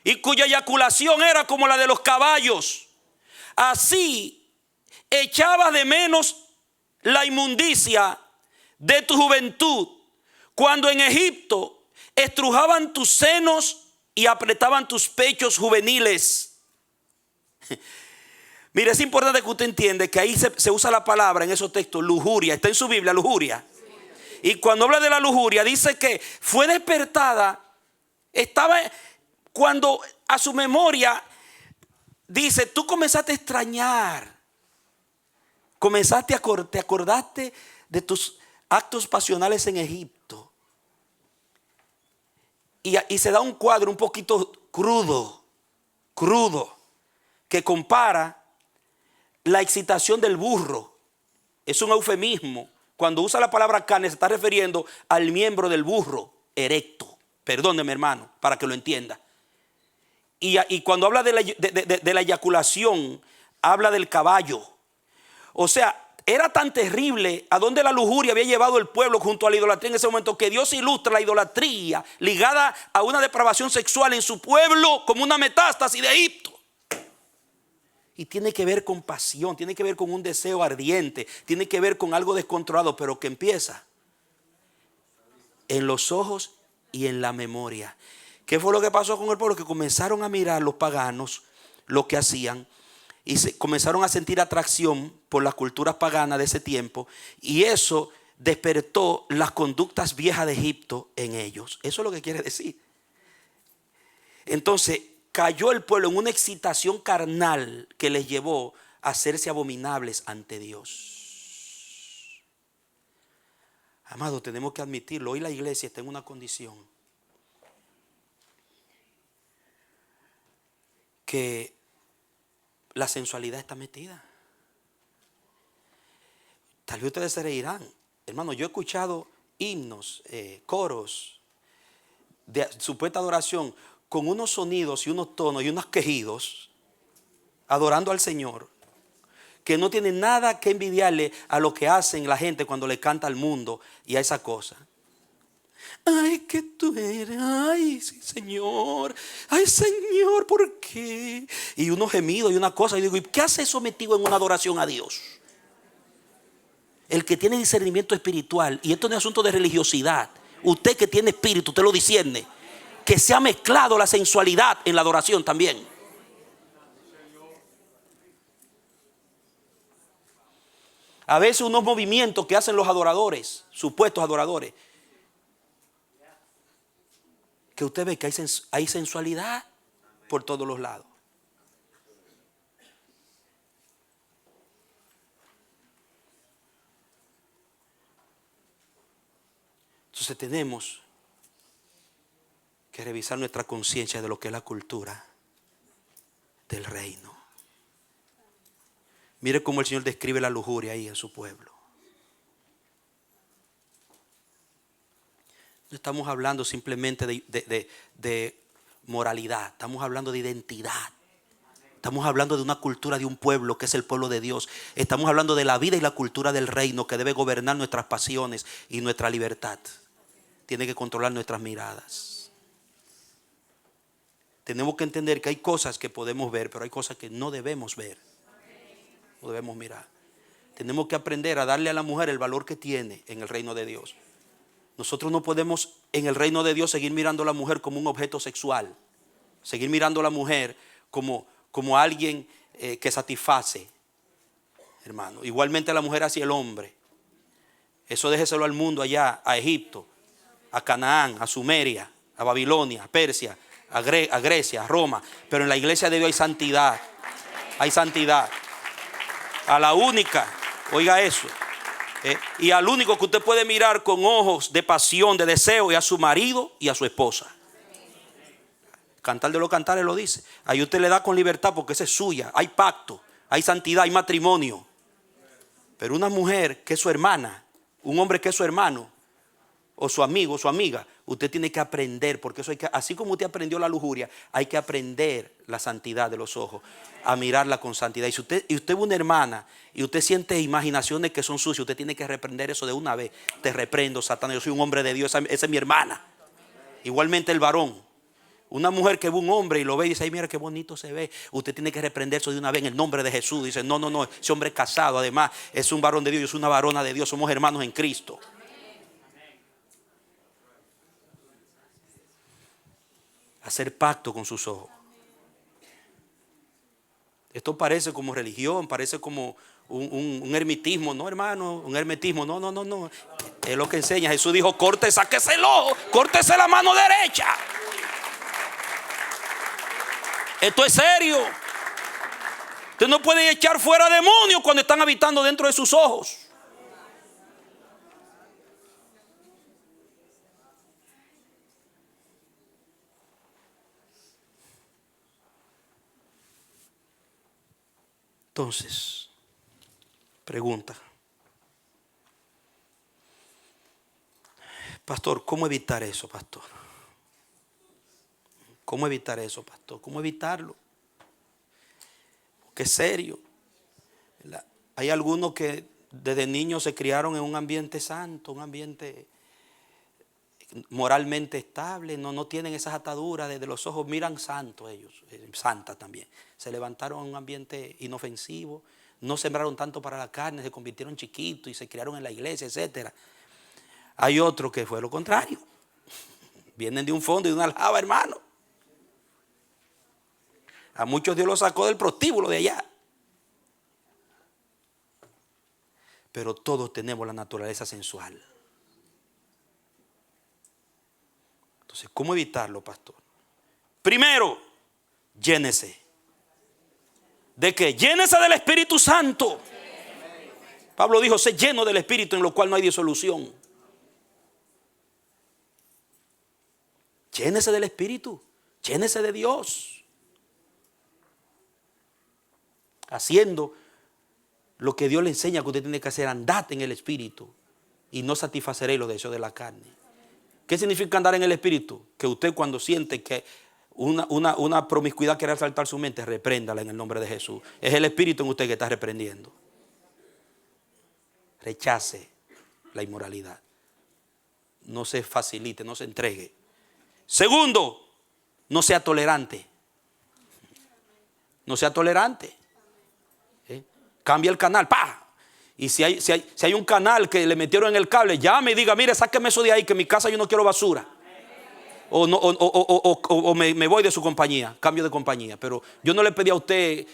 y cuya eyaculación era como la de los caballos. Así echabas de menos la inmundicia de tu juventud, cuando en Egipto estrujaban tus senos y apretaban tus pechos juveniles. Mire, es importante que usted entienda que ahí se usa la palabra en esos textos, lujuria. Está en su Biblia, lujuria. Y cuando habla de la lujuria, dice que fue despertada, estaba cuando a su memoria, dice, tú comenzaste a extrañar, te acordaste de tus actos pasionales en Egipto. Y se da un cuadro un poquito crudo, que compara la excitación del burro. Es un eufemismo. Cuando usa la palabra carne se está refiriendo al miembro del burro erecto. Perdóneme, hermano, para que lo entienda. Y cuando habla de la eyaculación, habla del caballo. O sea, era tan terrible a donde la lujuria había llevado el pueblo junto a la idolatría en ese momento, que Dios ilustra la idolatría ligada a una depravación sexual en su pueblo como una metástasis de Egipto. Y tiene que ver con pasión, tiene que ver con un deseo ardiente, tiene que ver con algo descontrolado, pero que empieza en los ojos y en la memoria. ¿Qué fue lo que pasó con el pueblo? Que comenzaron a mirar los paganos lo que hacían y comenzaron a sentir atracción por las culturas paganas de ese tiempo, y eso despertó las conductas viejas de Egipto en ellos. Eso es lo que quiere decir. Entonces cayó el pueblo en una excitación carnal que les llevó a hacerse abominables ante Dios. Amado, tenemos que admitirlo. Hoy la iglesia está en una condición que la sensualidad está metida. Tal vez ustedes se reirán. Hermano, yo he escuchado himnos, coros de supuesta adoración con unos sonidos y unos tonos y unos quejidos adorando al Señor, que no tiene nada que envidiarle a lo que hacen la gente cuando le canta al mundo y a esa cosa. Ay, que tú eres, ay, sí, Señor, ay, Señor, ¿por qué? Y unos gemidos y una cosa, y digo, ¿y qué hace eso metido en una adoración a Dios? El que tiene discernimiento espiritual, y esto no es asunto de religiosidad, usted que tiene espíritu, usted lo discierne, que se ha mezclado la sensualidad en la adoración también. A veces unos movimientos que hacen los adoradores, supuestos adoradores, que usted ve que hay sensualidad por todos los lados. Entonces tenemos que revisar nuestra conciencia de lo que es la cultura del reino. Mire cómo el Señor describe la lujuria ahí en su pueblo. No estamos hablando simplemente de moralidad, estamos hablando de identidad. Estamos hablando de una cultura de un pueblo que es el pueblo de Dios. Estamos hablando de la vida y la cultura del reino que debe gobernar nuestras pasiones y nuestra libertad. Tiene que controlar nuestras miradas. Tenemos que entender que hay cosas que podemos ver, pero hay cosas que no debemos ver. No debemos mirar. Tenemos que aprender a darle a la mujer el valor que tiene en el reino de Dios. Nosotros no podemos en el reino de Dios seguir mirando a la mujer como un objeto sexual. Seguir mirando a la mujer como alguien que satisface, hermano. Igualmente la mujer hacia el hombre. Eso déjeselo al mundo allá, a Egipto, a Canaán, a Sumeria, a Babilonia, a Persia, a Grecia, a Roma. Pero en la iglesia de Dios hay santidad. Hay santidad. A la única, oiga eso, y al único que usted puede mirar con ojos de pasión, de deseo, y a su marido y a su esposa. Cantar de los Cantares lo dice. Ahí usted le da con libertad porque esa es suya. Hay pacto, hay santidad, hay matrimonio. Pero una mujer que es su hermana, un hombre que es su hermano, o su amigo, o su amiga, usted tiene que aprender, porque eso hay que, así como usted aprendió la lujuria, hay que aprender la santidad de los ojos, a mirarla con santidad. Y si usted es una hermana y usted siente imaginaciones que son sucias, usted tiene que reprender eso de una vez. Te reprendo, Satanás, yo soy un hombre de Dios, esa es mi hermana. Igualmente el varón. Una mujer que ve un hombre y lo ve y dice, ay, mira qué bonito se ve. Usted tiene que reprender eso de una vez en el nombre de Jesús. Dice, no, ese hombre es casado, además es un varón de Dios, yo soy una varona de Dios, somos hermanos en Cristo. Hacer pacto con sus ojos. Esto parece como religión, parece como un hermetismo. No, hermano, un hermetismo. No. Es lo que enseña. Jesús dijo, sáquese el ojo, córtese la mano derecha. Esto es serio. Usted no puede echar fuera demonios cuando están habitando dentro de sus ojos. Entonces, pregunta. Pastor, ¿cómo evitar eso, pastor? ¿Cómo evitar eso, pastor? ¿Cómo evitarlo? Porque es serio. Hay algunos que desde niños se criaron en un ambiente santo, un ambiente moralmente estable, no tienen esas ataduras desde los ojos, miran santos ellos, santas también. Se levantaron en un ambiente inofensivo, no sembraron tanto para la carne, se convirtieron chiquitos y se criaron en la iglesia, etcétera. Hay otros que fue lo contrario. Vienen de un fondo y de una aljaba, hermano. A muchos Dios los sacó del prostíbulo de allá. Pero todos tenemos la naturaleza sensual. Entonces, ¿cómo evitarlo, pastor? Primero, llénese. ¿De qué? Llénese del Espíritu Santo. Pablo dijo, sé lleno del Espíritu, en lo cual no hay disolución. Llénese del Espíritu, llénese de Dios. Haciendo lo que Dios le enseña que usted tiene que hacer, andad en el Espíritu y no satisfaceréis los deseos de la carne. ¿Qué significa andar en el Espíritu? Que usted cuando siente que una promiscuidad quiere asaltar su mente, repréndala en el nombre de Jesús. Es el Espíritu en usted que está reprendiendo. Rechace la inmoralidad. No se facilite, no se entregue. Segundo, no sea tolerante. No sea tolerante. Cambia el canal, ¡pah! Y si hay un canal que le metieron en el cable, llame y diga, mire, sáqueme eso de ahí, que en mi casa yo no quiero basura. O, no, o me voy de su compañía, cambio de compañía. Pero yo no le pedí a usted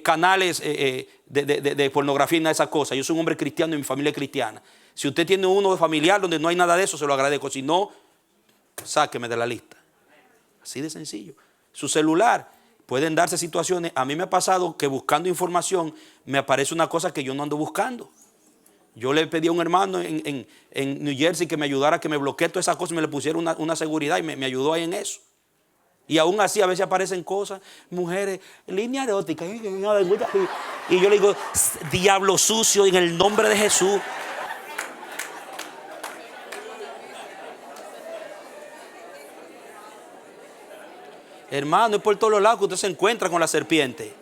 canales de pornografía y nada de esas cosas. Yo soy un hombre cristiano y mi familia es cristiana. Si usted tiene uno familiar donde no hay nada de eso, se lo agradezco. Si no, sáqueme de la lista. Así de sencillo. Su celular, pueden darse situaciones. A mí me ha pasado que buscando información me aparece una cosa que yo no ando buscando. Yo le pedí a un hermano en New Jersey que me ayudara, que me bloquee todas esas cosas y me le pusiera una seguridad y me ayudó ahí en eso. Y aún así a veces aparecen cosas, mujeres, línea erótica. Y yo le digo, diablo sucio, en el nombre de Jesús. Hermano, es por todos los lados que usted se encuentra con la serpiente.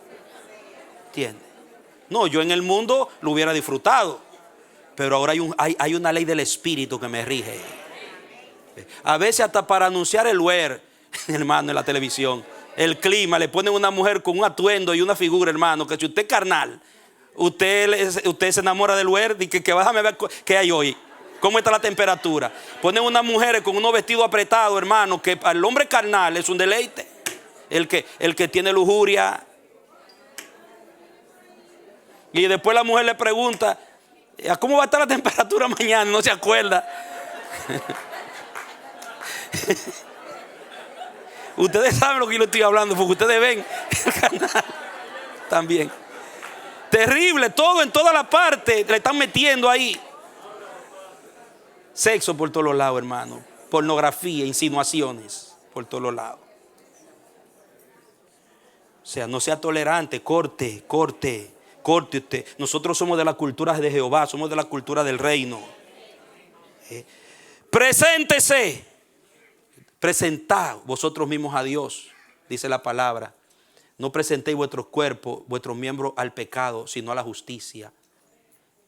¿Entiende? No, yo en el mundo lo hubiera disfrutado. Pero ahora hay una ley del Espíritu que me rige. A veces hasta para anunciar el weather, hermano, en la televisión, el clima, le ponen una mujer con un atuendo y una figura, hermano, que si usted es carnal, usted se enamora del weather y que bájame a ver qué hay hoy. ¿Cómo está la temperatura? Ponen unas mujeres con unos vestidos apretados, hermano, que para el hombre carnal es un deleite. El que tiene lujuria. Y después la mujer le pregunta, ¿cómo va a estar la temperatura mañana? No se acuerda. Ustedes saben lo que yo estoy hablando, porque ustedes ven el canal también. Terrible, todo en toda la parte le están metiendo ahí. Sexo por todos los lados, hermano. Pornografía, insinuaciones por todos los lados. O sea, no sea tolerante, corte usted. Nosotros somos de la cultura de Jehová, somos de la cultura del reino. Preséntese. Presentad vosotros mismos a Dios, dice la palabra. No presentéis vuestros cuerpos, vuestros miembros al pecado, sino a la justicia.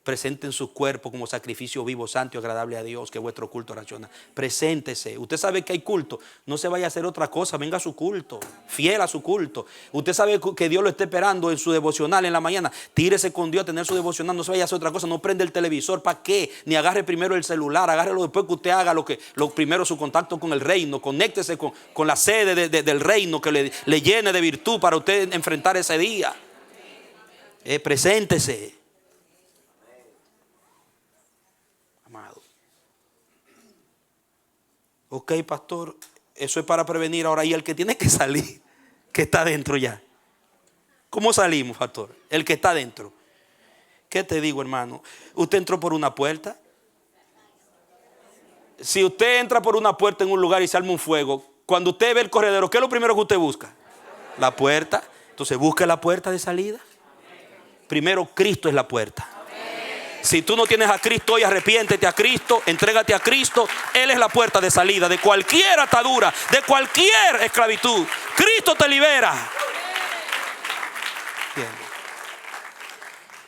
Presenten su cuerpo como sacrificio vivo, santo y agradable a Dios, que es vuestro culto racional. Preséntese. Usted sabe que hay culto. No se vaya a hacer otra cosa. Venga a su culto. Fiel a su culto. Usted sabe que Dios lo está esperando en su devocional en la mañana. Tírese con Dios a tener su devocional. No se vaya a hacer otra cosa. No prende el televisor. ¿Para qué? Ni agarre primero el celular. Agárrelo después que usted haga lo primero, su contacto con el reino. Conéctese con la sede del reino que le llene de virtud para usted enfrentar ese día. Preséntese. Ok, pastor, eso es para prevenir. Ahora, y el que tiene que salir, que está dentro ya. ¿Cómo salimos, pastor? El que está dentro. ¿Qué te digo, hermano? Usted entró por una puerta. Si usted entra por una puerta en un lugar y se arma un fuego, cuando usted ve el corredero, ¿qué es lo primero que usted busca? La puerta. Entonces busque la puerta de salida. Primero, Cristo es la puerta. Si tú no tienes a Cristo hoy, arrepiéntete a Cristo, entrégate a Cristo. Él es la puerta de salida de cualquier atadura, de cualquier esclavitud. Cristo te libera. ¿Entiendes?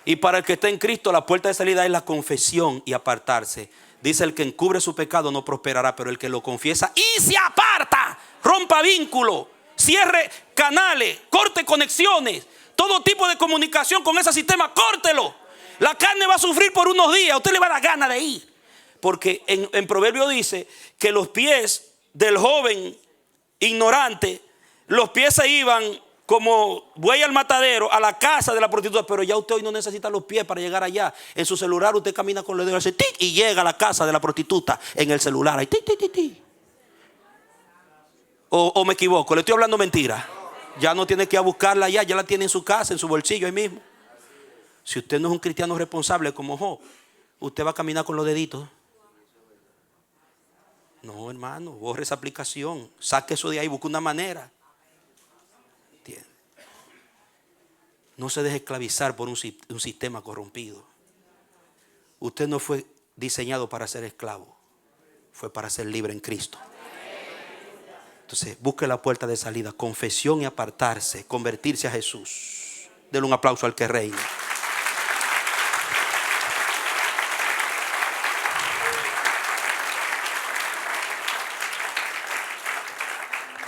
Y para el que está en Cristo, la puerta de salida es la confesión y apartarse. Dice: el que encubre su pecado no prosperará, pero el que lo confiesa y se aparta, rompa vínculo, cierre canales, corte conexiones, todo tipo de comunicación con ese sistema, córtelo. La carne va a sufrir por unos días. A usted le va a dar ganas de ir. Porque en Proverbio dice que los pies del joven ignorante, los pies se iban como buey al matadero a la casa de la prostituta. Pero ya usted hoy no necesita los pies para llegar allá. En su celular usted camina con los dedos, hace tic, y llega a la casa de la prostituta en el celular. Ahí, tic, tic, tic, tic. O me equivoco, le estoy hablando mentira. Ya no tiene que ir a buscarla allá, ya la tiene en su casa, en su bolsillo ahí mismo. Si usted no es un cristiano responsable como Job, usted va a caminar con los deditos. No, hermano, borre esa aplicación, saque eso de ahí, busque una manera. ¿Entiende? No se deje esclavizar por un sistema corrompido. Usted no fue diseñado para ser esclavo, fue para ser libre en Cristo. Entonces, busque la puerta de salida, confesión y apartarse, convertirse a Jesús. Denle un aplauso al que reina.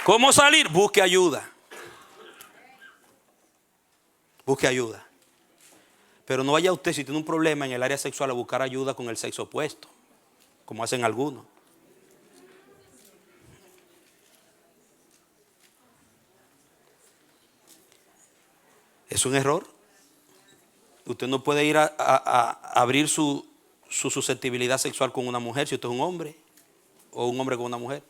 ¿Cómo salir? Busque ayuda. Busque ayuda. Pero no vaya usted, si tiene un problema en el área sexual, a buscar ayuda con el sexo opuesto, como hacen algunos. Es un error. Usted no puede ir a abrir su susceptibilidad sexual con una mujer si usted es un hombre, o un hombre con una mujer.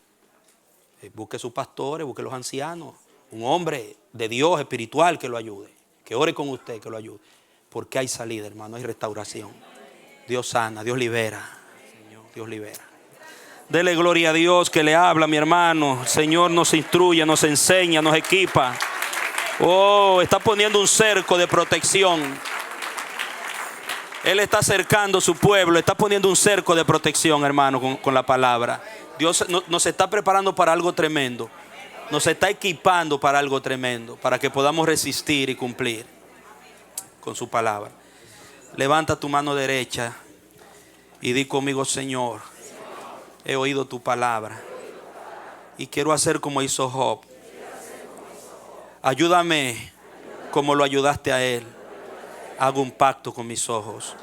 Busque sus pastores, busque los ancianos, un hombre de Dios espiritual que lo ayude, que ore con usted, que lo ayude. Porque hay salida, hermano, hay restauración. Dios sana, Dios libera. Señor, Dios libera. Dele gloria a Dios que le habla, mi hermano. El Señor nos instruye, nos enseña, nos equipa. Oh, está poniendo un cerco de protección. Él está cercando su pueblo, está poniendo un cerco de protección, hermano, con la palabra. Dios nos está preparando para algo tremendo. Nos está equipando para algo tremendo, para que podamos resistir y cumplir con su palabra. Levanta tu mano derecha y di conmigo: Señor, he oído tu palabra y quiero hacer como hizo Job. Ayúdame como lo ayudaste a él. Hago un pacto con mis ojos.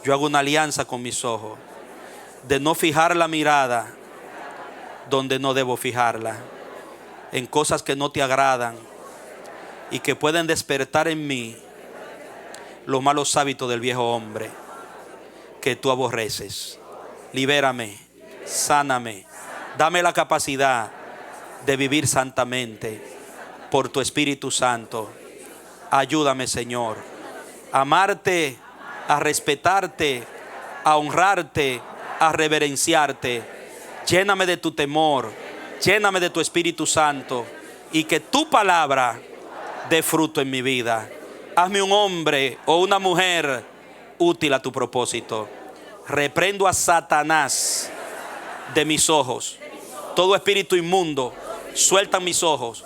Yo hago una alianza con mis ojos de no fijar la mirada donde no debo fijarla, en cosas que no te agradan y que pueden despertar en mí los malos hábitos del viejo hombre que tú aborreces. Libérame, sáname, dame la capacidad de vivir santamente por tu Espíritu Santo. Ayúdame, Señor, a amarte, a respetarte, a honrarte, a reverenciarte. Lléname de tu temor, lléname de tu Espíritu Santo y que tu palabra dé fruto en mi vida. Hazme un hombre o una mujer útil a tu propósito. Reprendo a Satanás de mis ojos. Todo espíritu inmundo, suelta mis ojos.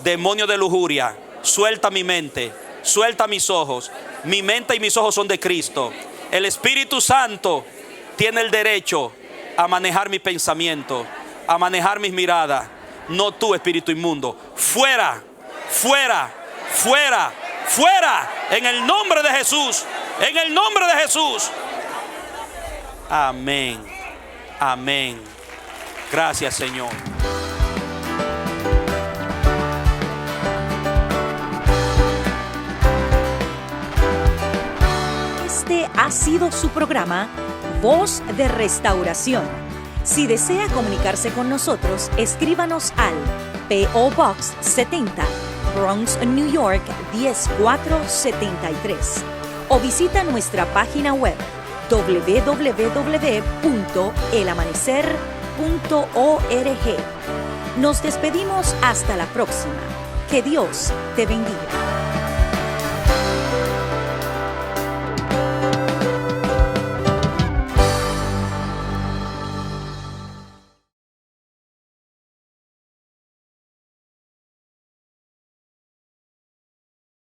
Demonio de lujuria, suelta mi mente, suelta mis ojos. Mi mente y mis ojos son de Cristo. El Espíritu Santo tiene el derecho a manejar mi pensamiento, a manejar mis miradas. No tú, espíritu inmundo. Fuera, fuera, fuera, fuera. En el nombre de Jesús. En el nombre de Jesús. Amén. Amén. Gracias, Señor. Este ha sido su programa Voz de Restauración. Si desea comunicarse con nosotros, escríbanos al P.O. Box 70, Bronx, New York 10473 o visita nuestra página web www.elamanecer.org. Nos despedimos hasta la próxima. Que Dios te bendiga.